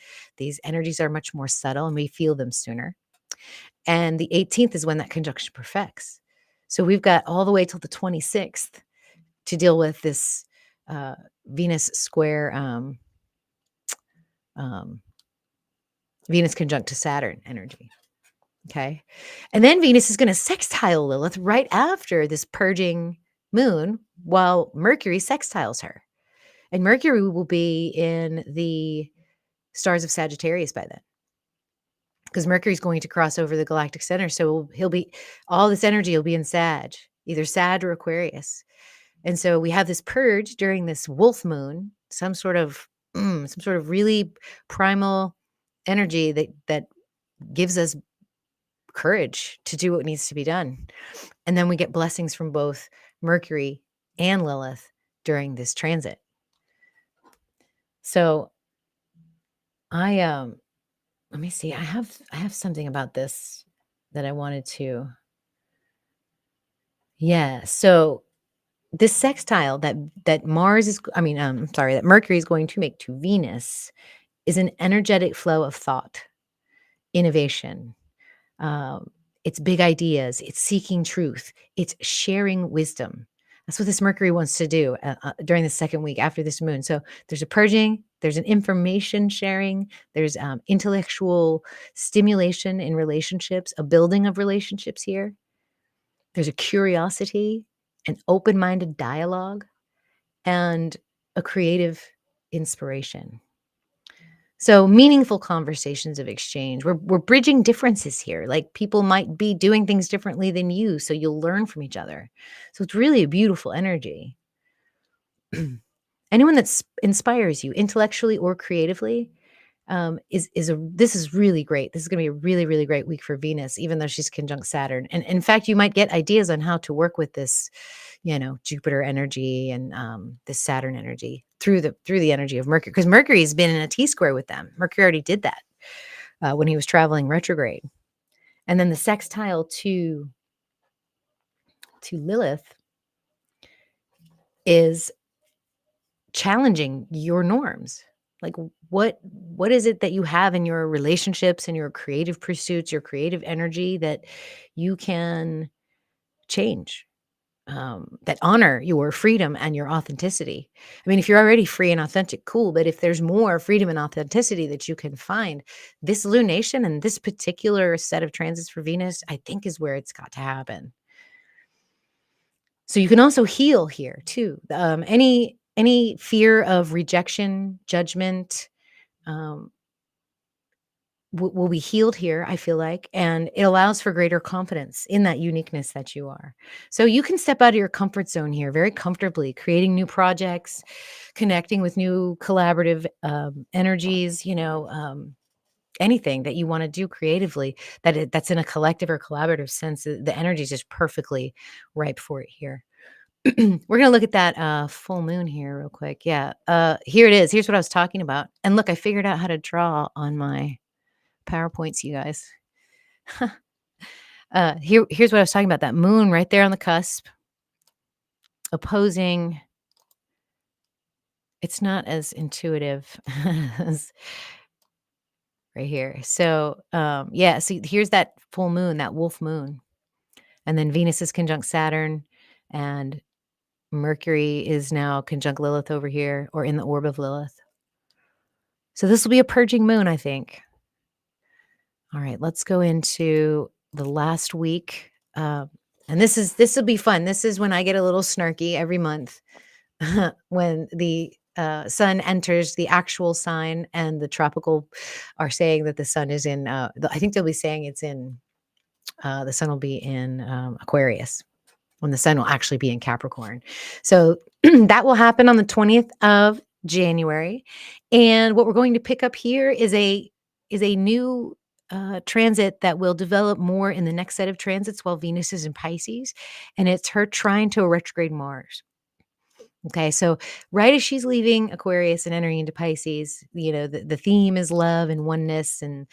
energies are much more subtle and we feel them sooner. And the 18th is when that conjunction perfects. So we've got all the way till the 26th to deal with this Venus square, Venus conjunct to Saturn energy. Okay. And then Venus is going to sextile Lilith right after this purging moon while Mercury sextiles her. And Mercury will be in the stars of Sagittarius by then, because Mercury is going to cross over the galactic center. So all this energy will be in Sag, either Sag or Aquarius. And so we have this purge during this wolf moon, some sort of really primal energy that gives us courage to do what needs to be done. And then we get blessings from both Mercury and Lilith during this transit. So let me see. I have something about this that I wanted to. Yeah. So this sextile that Mars is, sorry, that Mercury is going to make to Venus is an energetic flow of thought, innovation. Um, it's big ideas. It's seeking truth. It's sharing wisdom. That's what this Mercury wants to do during the second week after this moon. So there's a purging, there's an information sharing, there's intellectual stimulation in relationships, a building of relationships here. There's a curiosity, an open minded dialogue, and a creative inspiration. So meaningful conversations of exchange. We're bridging differences here. Like people might be doing things differently than you, so you'll learn from each other. So it's really a beautiful energy. Anyone that inspires you intellectually or creatively is a this is really great. This is going to be a really, really great week for Venus, even though she's conjunct Saturn. And in fact, you might get ideas on how to work with this, Jupiter energy and this Saturn energy through the energy of Mercury, because Mercury has been in a T square with them. Mercury already did that when he was traveling retrograde, and then the sextile to Lilith is challenging your norms. Like what is it that you have in your relationships and your creative pursuits, your creative energy that you can change, that honor your freedom and your authenticity? I mean, if you're already free and authentic, cool. But if there's more freedom and authenticity that you can find, this lunation and this particular set of transits for Venus, I think is where it's got to happen. So you can also heal here too. Any fear of rejection, judgment, um, will be healed here, I feel like, and it allows for greater confidence in that uniqueness that you are. So you can step out of your comfort zone here very comfortably, creating new projects, connecting with new collaborative energies, anything that you want to do creatively that's in a collective or collaborative sense. The energy is just perfectly ripe for it here. We're gonna look at that full moon here real quick. Yeah, here it is. Here's what I was talking about. And look, I figured out how to draw on my PowerPoints, you guys. Here's what I was talking about. That moon right there on the cusp, opposing. It's not as intuitive as right here. So yeah, see, here's that full moon, that wolf moon, and then Venus is conjunct Saturn, and Mercury is now conjunct Lilith over here, or in the orb of Lilith. So this will be a purging moon, I think. All right, let's go into the last week. And this will be fun. This is when I get a little snarky every month when the sun enters the actual sign, and the tropical are saying that the sun is in. I think they'll be saying it's in. The sun will be in Aquarius when the sun will actually be in Capricorn. So that will happen on the 20th of January. And what we're going to pick up here is a new transit that will develop more in the next set of transits while Venus is in Pisces, and it's her trine to a retrograde Mars. Okay, so right as she's leaving Aquarius and entering into Pisces, the theme is love and oneness, and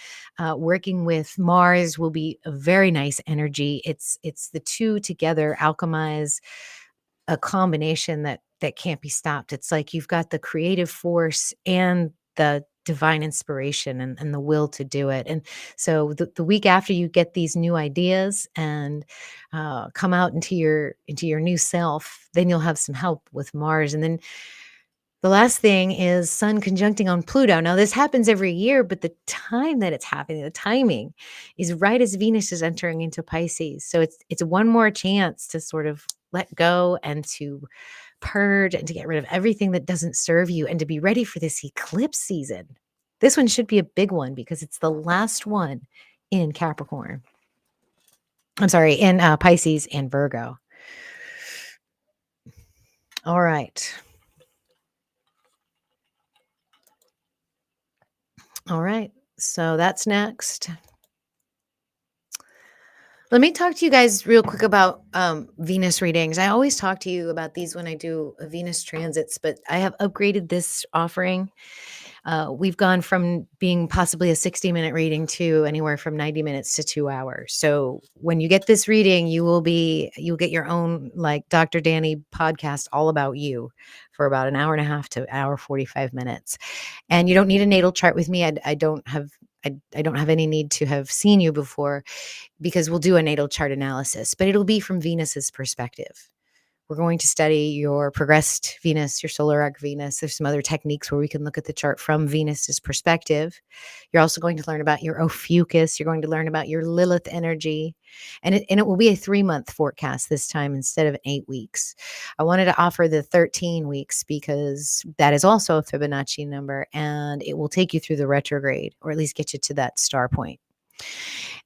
working with Mars will be a very nice energy. It's the two together alchemize a combination that can't be stopped. It's like you've got the creative force and the divine inspiration and the will to do it. And so the week after you get these new ideas and come out into your new self, then you'll have some help with Mars. And then the last thing is Sun conjuncting on Pluto. Now, this happens every year, but the time that it's happening, the timing is right as Venus is entering into Pisces. So it's one more chance to sort of let go and to purge and to get rid of everything that doesn't serve you and to be ready for this eclipse season. This one should be a big one because it's the last one in Capricorn. I'm sorry, in Pisces and Virgo. All right. All right. So that's next. Let me talk to you guys real quick about Venus readings. I always talk to you about these when I do Venus transits, but I have upgraded this offering. We've gone from being possibly a 60-minute reading to anywhere from 90 minutes to 2 hours. So when you get this reading, you'll get your own like Dr. Danny podcast all about you for about an hour and a half to an hour 45 minutes. And you don't need a natal chart with me. I don't have I don't have any need to have seen you before because we'll do a natal chart analysis, but it'll be from Venus's perspective. We're going to study your progressed Venus, your solar arc Venus. There's some other techniques where we can look at the chart from Venus's perspective. You're also going to learn about your Ophiuchus. You're going to learn about your Lilith energy. And it will be a 3-month forecast this time instead of 8 weeks. I wanted to offer the 13 weeks because that is also a Fibonacci number and it will take you through the retrograde, or at least get you to that star point.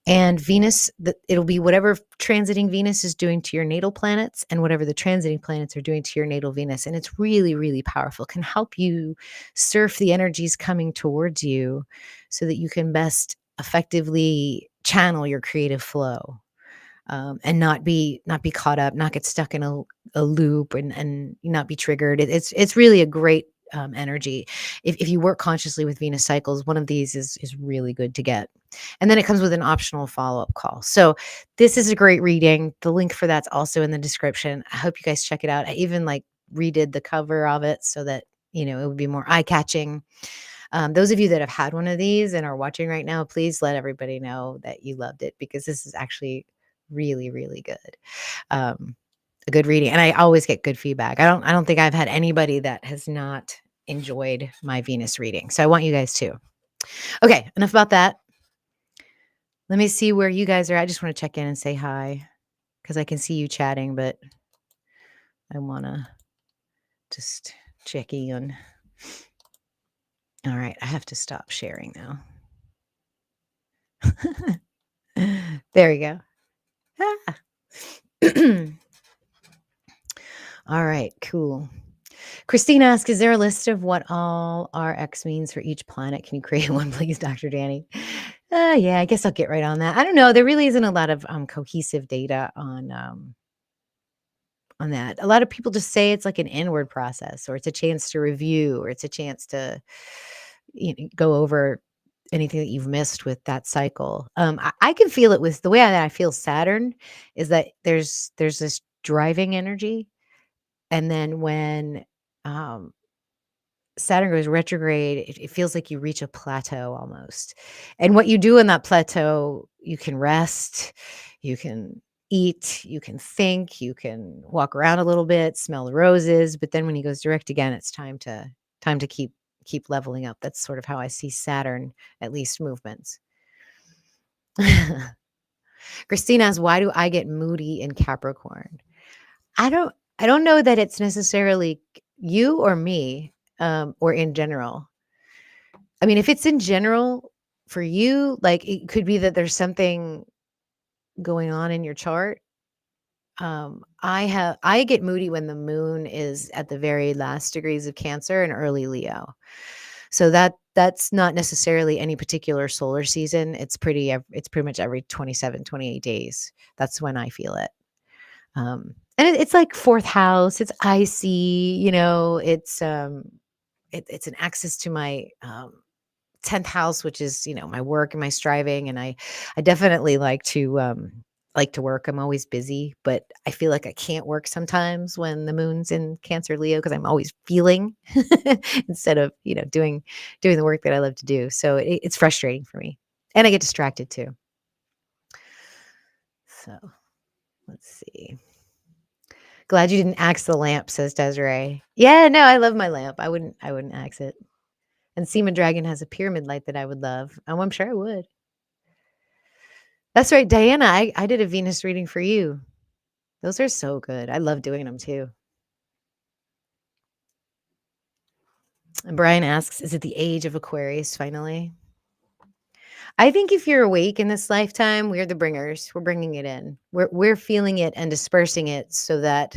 And Venus, it'll be whatever transiting Venus is doing to your natal planets and whatever the transiting planets are doing to your natal Venus. And it's really, really powerful. It can help you surf the energies coming towards you so that you can best effectively channel your creative flow. And not be caught up, not get stuck in a loop, and not be triggered. It's really a great energy. If you work consciously with Venus cycles, one of these is really good to get. And then it comes with an optional follow-up call. So this is a great reading. The link for that's also in the description. I hope you guys check it out. I even like redid the cover of it so that it would be more eye-catching. Those of you that have had one of these and are watching right now, please let everybody know that you loved it, because this is actually really, really good. A good reading. And I always get good feedback. I don't think I've had anybody that has not enjoyed my Venus reading. So I want you guys to. Okay, enough about that. Let me see where you guys are. I just want to check in and say hi because I can see you chatting, but I want to just check in. All right, I have to stop sharing now. There we go. All right, cool. Christine asks, is there a list of what all RX means for each planet? Can you create one, please, Dr. Danny? Yeah, I guess I'll get right on that. I don't know. There really isn't a lot of cohesive data on that. A lot of people just say it's like an inward process, or it's a chance to review, or it's a chance to go over anything that you've missed with that cycle. I can feel it with the way that I feel Saturn is that there's this driving energy. And then when Saturn goes retrograde, it feels like you reach a plateau almost. And what you do in that plateau, you can rest, you can eat, you can think, you can walk around a little bit, smell the roses. But then when he goes direct again, it's time to keep leveling up. That's sort of how I see Saturn, at least movements. Christina asks, why do I get moody in Capricorn? I don't know that it's necessarily you or me, or in general. I mean, if it's in general for you, like it could be that there's something going on in your chart. I get moody when the moon is at the very last degrees of Cancer and early Leo. So that's not necessarily any particular solar season. It's pretty much every 27, 28 days. That's when I feel it. And it's like fourth house. It's icy, it's it's an access to my 10th house, which is, my work and my striving. And I definitely like to work. I'm always busy, but I feel like I can't work sometimes when the moon's in Cancer Leo, because I'm always feeling instead of, doing the work that I love to do. So it's frustrating for me, and I get distracted too. So let's see. Glad you didn't axe the lamp, says Desiree. Yeah, no, I love my lamp. I wouldn't axe it. And Seema Dragon has a pyramid light that I would love. Oh, I'm sure I would. That's right, Diana. I did a Venus reading for you. Those are so good. I love doing them too. And Brian asks, is it the age of Aquarius finally? I think if you're awake in this lifetime, we're the bringers. We're bringing it in. We're feeling it and dispersing it so that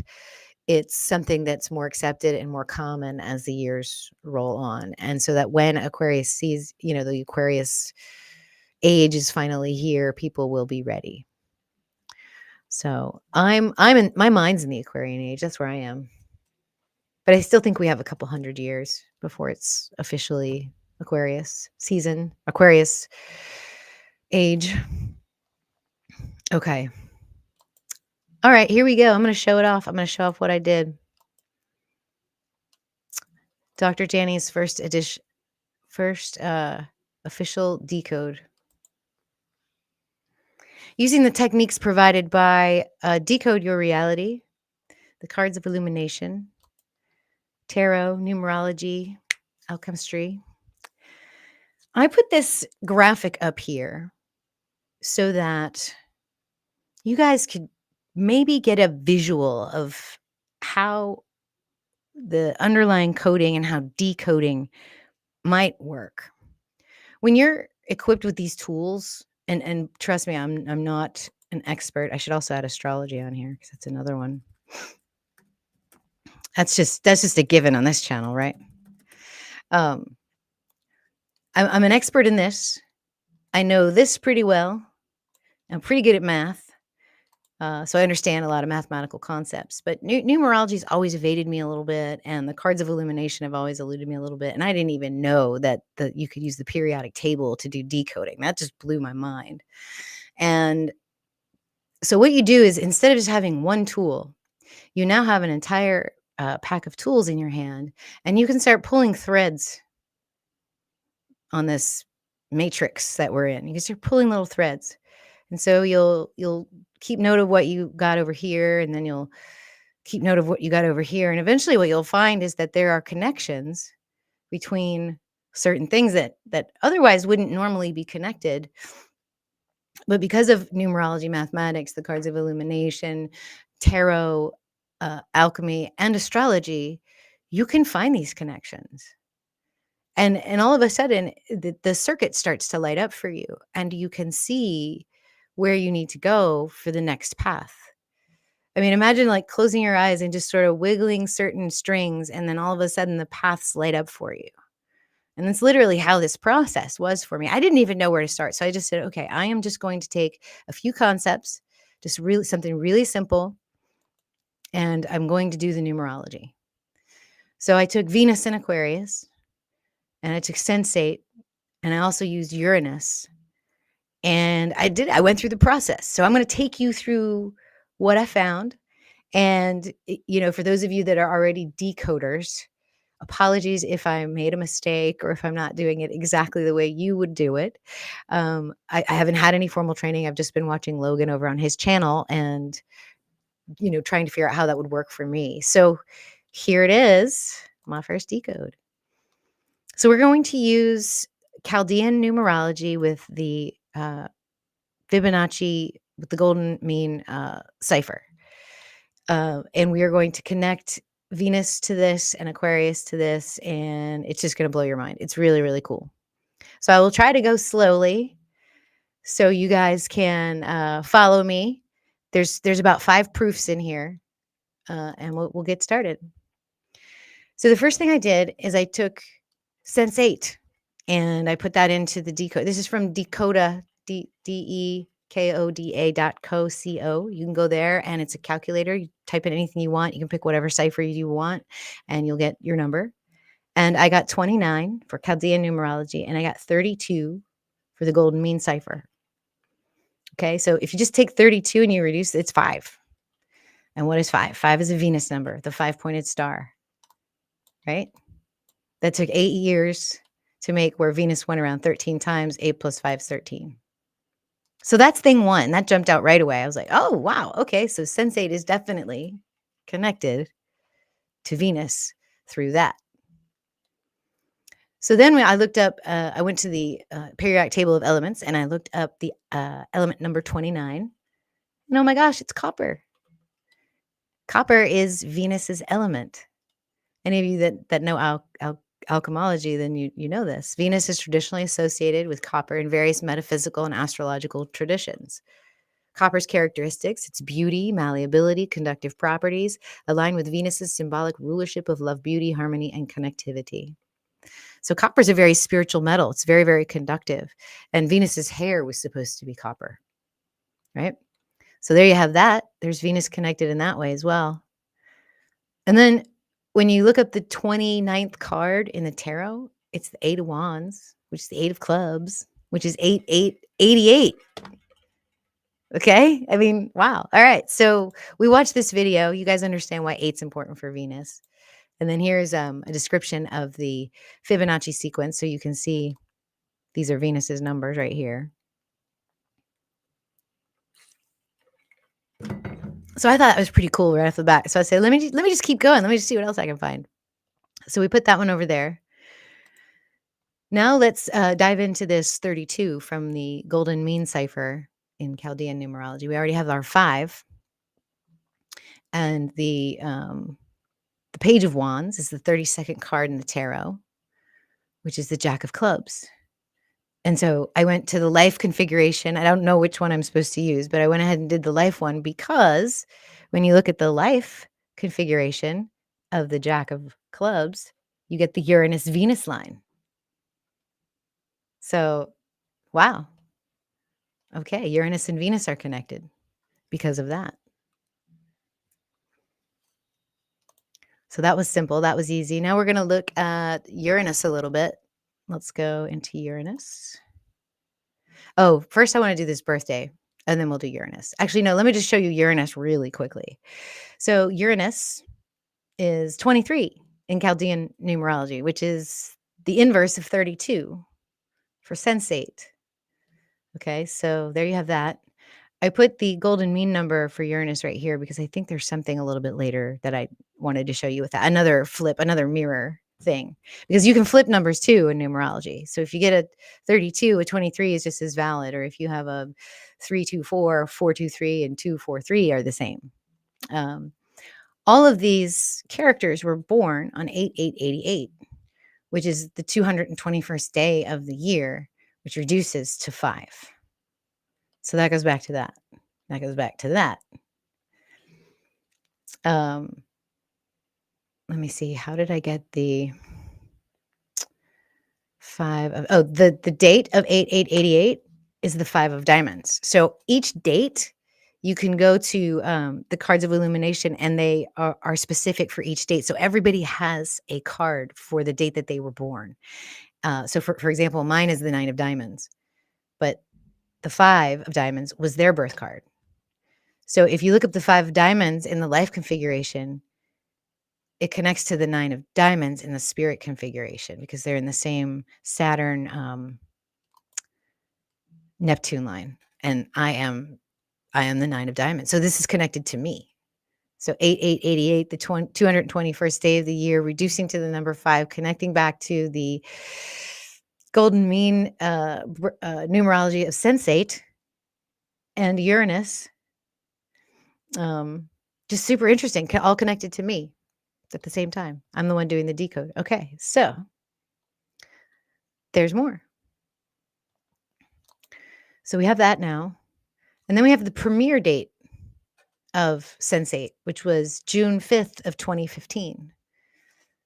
it's something that's more accepted and more common as the years roll on. And so that when Aquarius sees, the Aquarius age is finally here, people will be ready. So I'm in my mind's in the Aquarian age. That's where I am. But I still think we have a couple hundred years before it's officially Aquarius season, Aquarius age. Okay. All right, here we go. I'm going to show it off. I'm going to show off what I did. Dr. Danny's first official decode. Using the techniques provided by Decode Your Reality, the cards of illumination, tarot, numerology, alchemistry. I put this graphic up here so that you guys could maybe get a visual of how the underlying coding and how decoding might work. When you're equipped with these tools, and trust me, I'm not an expert. I should also add astrology on here because that's another one. That's just a given on this channel, right? I'm an expert in this. I know this pretty well. I'm pretty good at math. So I understand a lot of mathematical concepts, but numerology's always evaded me a little bit, and the cards of illumination have always eluded me a little bit. And I didn't even know that you could use the periodic table to do decoding. That just blew my mind. And so what you do is, instead of just having one tool, you now have an entire pack of tools in your hand, and you can start pulling threads on this matrix that we're in. You can start pulling little threads. And so you'll keep note of what you got over here, and then you'll keep note of what you got over here. And eventually what you'll find is that there are connections between certain things that otherwise wouldn't normally be connected. But because of numerology, mathematics, the cards of illumination, tarot, alchemy, and astrology, you can find these connections. And all of a sudden, the circuit starts to light up for you, and you can see where you need to go for the next path. I mean, imagine like closing your eyes and just sort of wiggling certain strings, and then all of a sudden the paths light up for you. And that's literally how this process was for me. I didn't even know where to start. So I just said, okay, I am just going to take a few concepts, just really something really simple, and I'm going to do the numerology. So I took Venus in Aquarius, and I took Sensate, and I also used Uranus. And I went through the process. So I'm going to take you through what I found. And, for those of you that are already decoders, apologies if I made a mistake or if I'm not doing it exactly the way you would do it. I haven't had any formal training. I've just been watching Logan over on his channel and, trying to figure out how that would work for me. So here it is, my first decode. So we're going to use Chaldean numerology with the Fibonacci, with the golden mean cipher. And we are going to connect Venus to this and Aquarius to this, and it's just going to blow your mind. It's really, really cool. So I will try to go slowly so you guys can follow me. There's about 5 proofs in here, and we'll get started. So the first thing I did is I took Sensate, and I put that into the decode. This is from Decoda, DEKODA.co. You can go there, and it's a calculator. You type in anything you want. You can pick whatever cipher you want, and you'll get your number. And I got 29 for Chaldean numerology, and I got 32 for the golden mean cipher. Okay, so if you just take 32 and you reduce, it's 5. And what is 5? 5 is a Venus number, the 5-pointed star, right? That took 8 years to make, where Venus went around 13 times. 8 plus 5 is 13. So that's thing 1. That jumped out right away. I was like, oh, wow. Okay, so Sensate is definitely connected to Venus through that. So then when I looked up, I went to the periodic table of elements, and I looked up the element number 29. And oh my gosh, it's copper. Copper is Venus's element. Any of you that know alchemology, then you know this. Venus is traditionally associated with copper in various metaphysical and astrological traditions. Copper's characteristics, its beauty, malleability, conductive properties, align with Venus's symbolic rulership of love, beauty, harmony, and connectivity. So copper is a very spiritual metal. It's very, very conductive. And Venus's hair was supposed to be copper, right? So there you have that. There's Venus connected in that way as well. And then when you look up the 29th card in the tarot, it's the 8 of Wands, which is the 8 of Clubs, which is 8888. Okay? I mean, wow. All right. So we watched this video. You guys understand why 8's important for Venus. And then here's a description of the Fibonacci sequence. So you can see these are Venus's numbers right here. So I thought that was pretty cool right off the bat. So I said, let me just keep going. Let me just see what else I can find. So we put that one over there. Now let's dive into this 32 from the Golden Mean Cipher in Chaldean numerology. We already have our 5. And the Page of Wands is the 32nd card in the tarot, which is the Jack of Clubs. And so I went to the life configuration. I don't know which one I'm supposed to use, but I went ahead and did the life one because when you look at the life configuration of the Jack of Clubs, you get the Uranus-Venus line. So, wow. Okay, Uranus and Venus are connected because of that. So that was simple. That was easy. Now we're going to look at Uranus a little bit. Let's go into Uranus. Oh, first I want to do this birthday, and then we'll do Uranus. Actually, no, let me just show you Uranus really quickly. So Uranus is 23 in Chaldean numerology, which is the inverse of 32 for sensate. Okay, so there you have that. I put the golden mean number for Uranus right here because I think there's something a little bit later that I wanted to show you with that. Another flip, another mirror thing, because you can flip numbers too in numerology. So if you get a 32, a 23 is just as valid. Or if you have a 324, 423, and 243 are the same. All of these characters were born on 8888, which is the 221st day of the year, which reduces to 5. So that goes back to that. That goes back to that. Let me see. How did I get the 5 of, oh, the date of 8888 is the 5 of diamonds. So each date you can go to the cards of illumination, and they are specific for each date. So everybody has a card for the date that they were born. So for example, mine is the 9 of diamonds, but the 5 of diamonds was their birth card. So if you look up the 5 of diamonds in the life configuration, it connects to the 9 of diamonds in the spirit configuration because they're in the same Saturn Neptune line. And I am the 9 of diamonds. So this is connected to me. So 8888, the 221st day of the year, reducing to the number 5, connecting back to the golden mean numerology of sensate and Uranus. Just super interesting, all connected to me at the same time. I'm the one doing the decode. Okay, so there's more. So we have that now. And then we have the premiere date of Sensate, which was June 5th of 2015.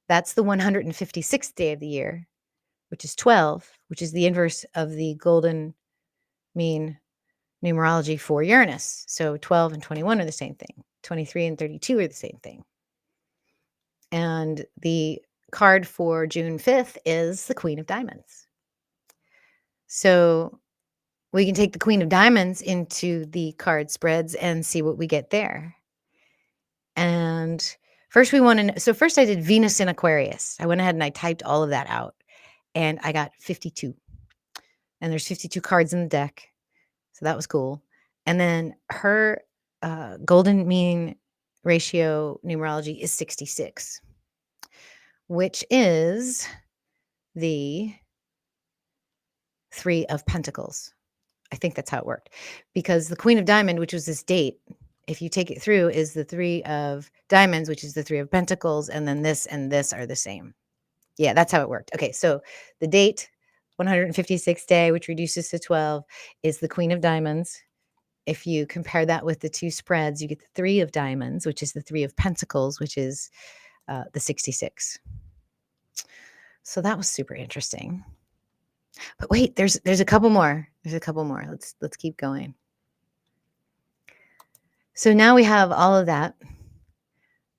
That's the 156th day of the year, which is 12, which is the inverse of the golden mean numerology for Uranus. So 12 and 21 are the same thing. 23 and 32 are the same thing. And the card for June 5th is the Queen of Diamonds. So we can take the Queen of Diamonds into the card spreads and see what we get there. And first we want to know, so first I did Venus in Aquarius. I went ahead and I typed all of that out, and I got 52. And there's 52 cards in the deck. So that was cool. And then her golden mean ratio numerology is 66, which is the 3 of Pentacles. I think that's how it worked, because the Queen of Diamond, which was this date, if you take it through, is the 3 of Diamonds, which is the 3 of Pentacles, and then this and this are the same. Yeah, that's how it worked. Okay, so the date, 156th day, which reduces to 12, is the Queen of Diamonds. If you compare that with the 2 spreads, you get the 3 of Diamonds, which is the 3 of Pentacles, which is the 66. So that was super interesting. But wait, there's a couple more. There's a couple more. Let's keep going. So now we have all of that.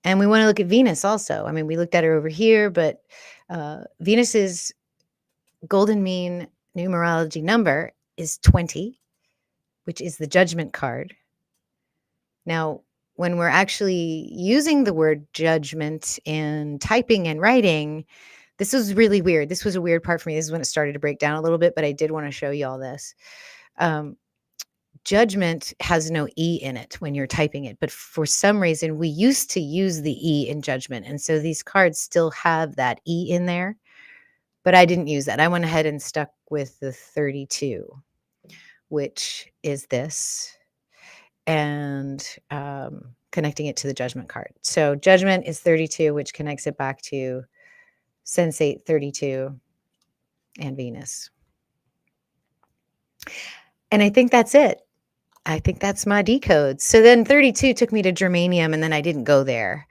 And we want to look at Venus also. I mean, we looked at her over here, but Venus's golden mean numerology number is 20, which is the judgment card. Now, when we're actually using the word judgment in typing and writing, this was really weird. This was a weird part for me. This is when it started to break down a little bit, but I did want to show you all this. Um, Judgment has no E in it when you're typing it, but for some reason, we used to use the E in judgment. And so these cards still have that E in there, but I didn't use that. I went ahead and stuck with the 32, which is this, and connecting it to the judgment card. So judgment is 32, which connects it back to sensate 32 and Venus. And I think that's it. I think that's my decode. So then 32 took me to germanium, and then I didn't go there.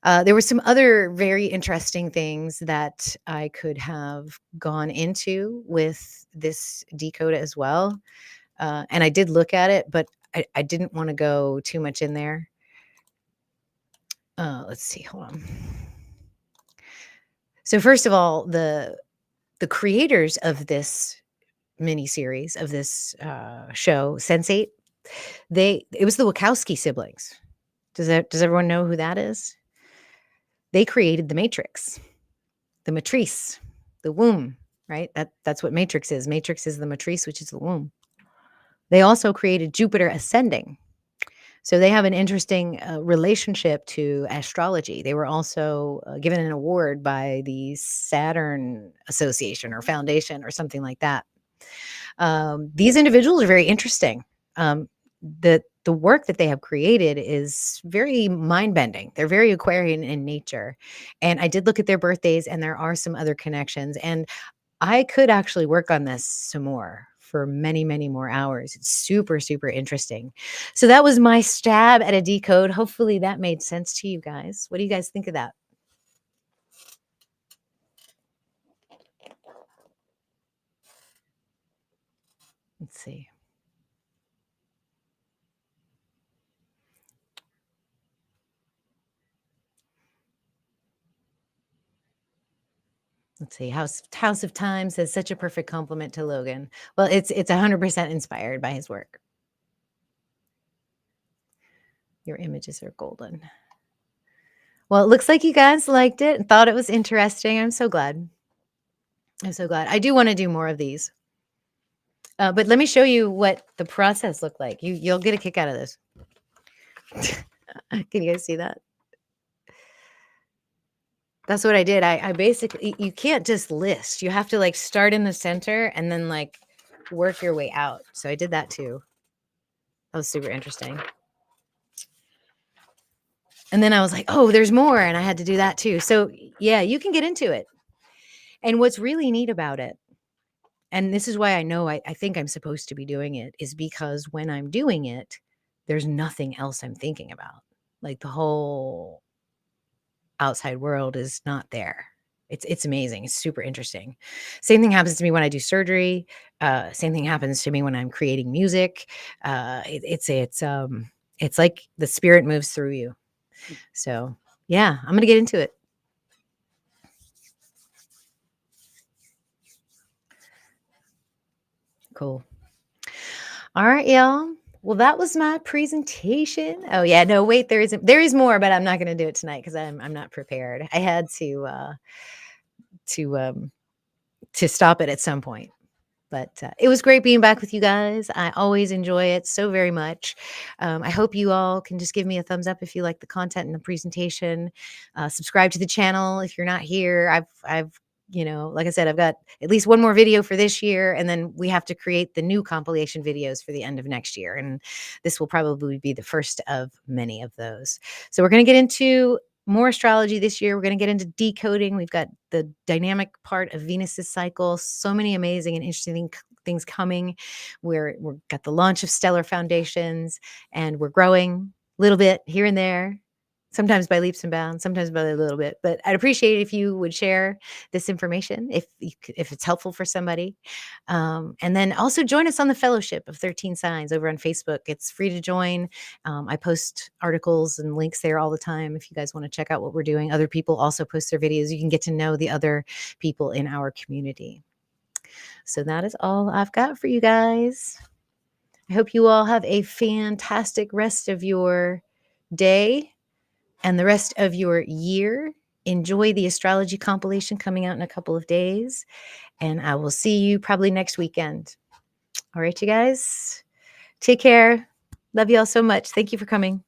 There were some other very interesting things that I could have gone into with this decode as well. And I did look at it, but I didn't want to go too much in there. Let's see, hold on. So first of all, the creators of this mini series, of this show, Sense8, it was the Wachowski siblings. Does everyone know who that is? They created the Matrix, the matrice, the womb, right? That's what Matrix is. Matrix is the matrice, which is the womb. They also created Jupiter ascending. So they have an interesting relationship to astrology. They were also given an award by the Saturn Association or Foundation or something like that. These individuals are very interesting. The work that they have created is very mind-bending. They're very Aquarian in nature. And I did look at their birthdays, and there are some other connections. And I could actually work on this some more for many, many more hours. It's super, super interesting. So that was my stab at a decode. Hopefully that made sense to you guys. What do you guys think of that? Let's see. Let's see. House of Time says such a perfect compliment to Logan. Well, it's 100% inspired by his work. Your images are golden. Well, it looks like you guys liked it and thought it was interesting. I'm so glad. I'm so glad. I do want to do more of these. But let me show you what the process looked like. You'll get a kick out of this. Can you guys see that? That's what I did. I basically, you can't just list. You have to like start in the center and then like work your way out. So I did that too. That was super interesting. And then I was like, oh, there's more. And I had to do that too. So yeah, you can get into it. And what's really neat about it, and this is why I know I think I'm supposed to be doing it, is because when I'm doing it, there's nothing else I'm thinking about. Like the whole outside world is not there. It's amazing. It's super interesting. Same thing happens to me when I do surgery. Same thing happens to me when I'm creating music. It's like the spirit moves through you. So yeah, I'm gonna get into it. Cool. All right, y'all. Well, that was my presentation. Oh yeah, no, wait, there is more, but I'm not gonna do it tonight because I'm not prepared. I had to stop it at some point. But it was great being back with you guys. I always enjoy it so very much. I hope you all can just give me a thumbs up if you like the content and the presentation. Subscribe to the channel if you're not here. I've like I said, I've got at least one more video for this year, and then we have to create the new compilation videos for the end of next year. And this will probably be the first of many of those. So we're going to get into more astrology this year. We're going to get into decoding. We've got the dynamic part of Venus's cycle. So many amazing and interesting things coming. We've got the launch of stellar foundations, and we're growing a little bit here and there. sometimes by leaps and bounds, sometimes by a little bit. But I'd appreciate it if you would share this information if it's helpful for somebody. And then also join us on the Fellowship of 13 Signs over on Facebook. It's free to join. I post articles and links there all the time. If you guys want to check out what we're doing, other people also post their videos. You can get to know the other people in our community. So that is all I've got for you guys. I hope you all have a fantastic rest of your day and the rest of your year. Enjoy the astrology compilation coming out in a couple of days, and I will see you probably next weekend. All right, you guys, take care. Love you all so much. Thank you for coming.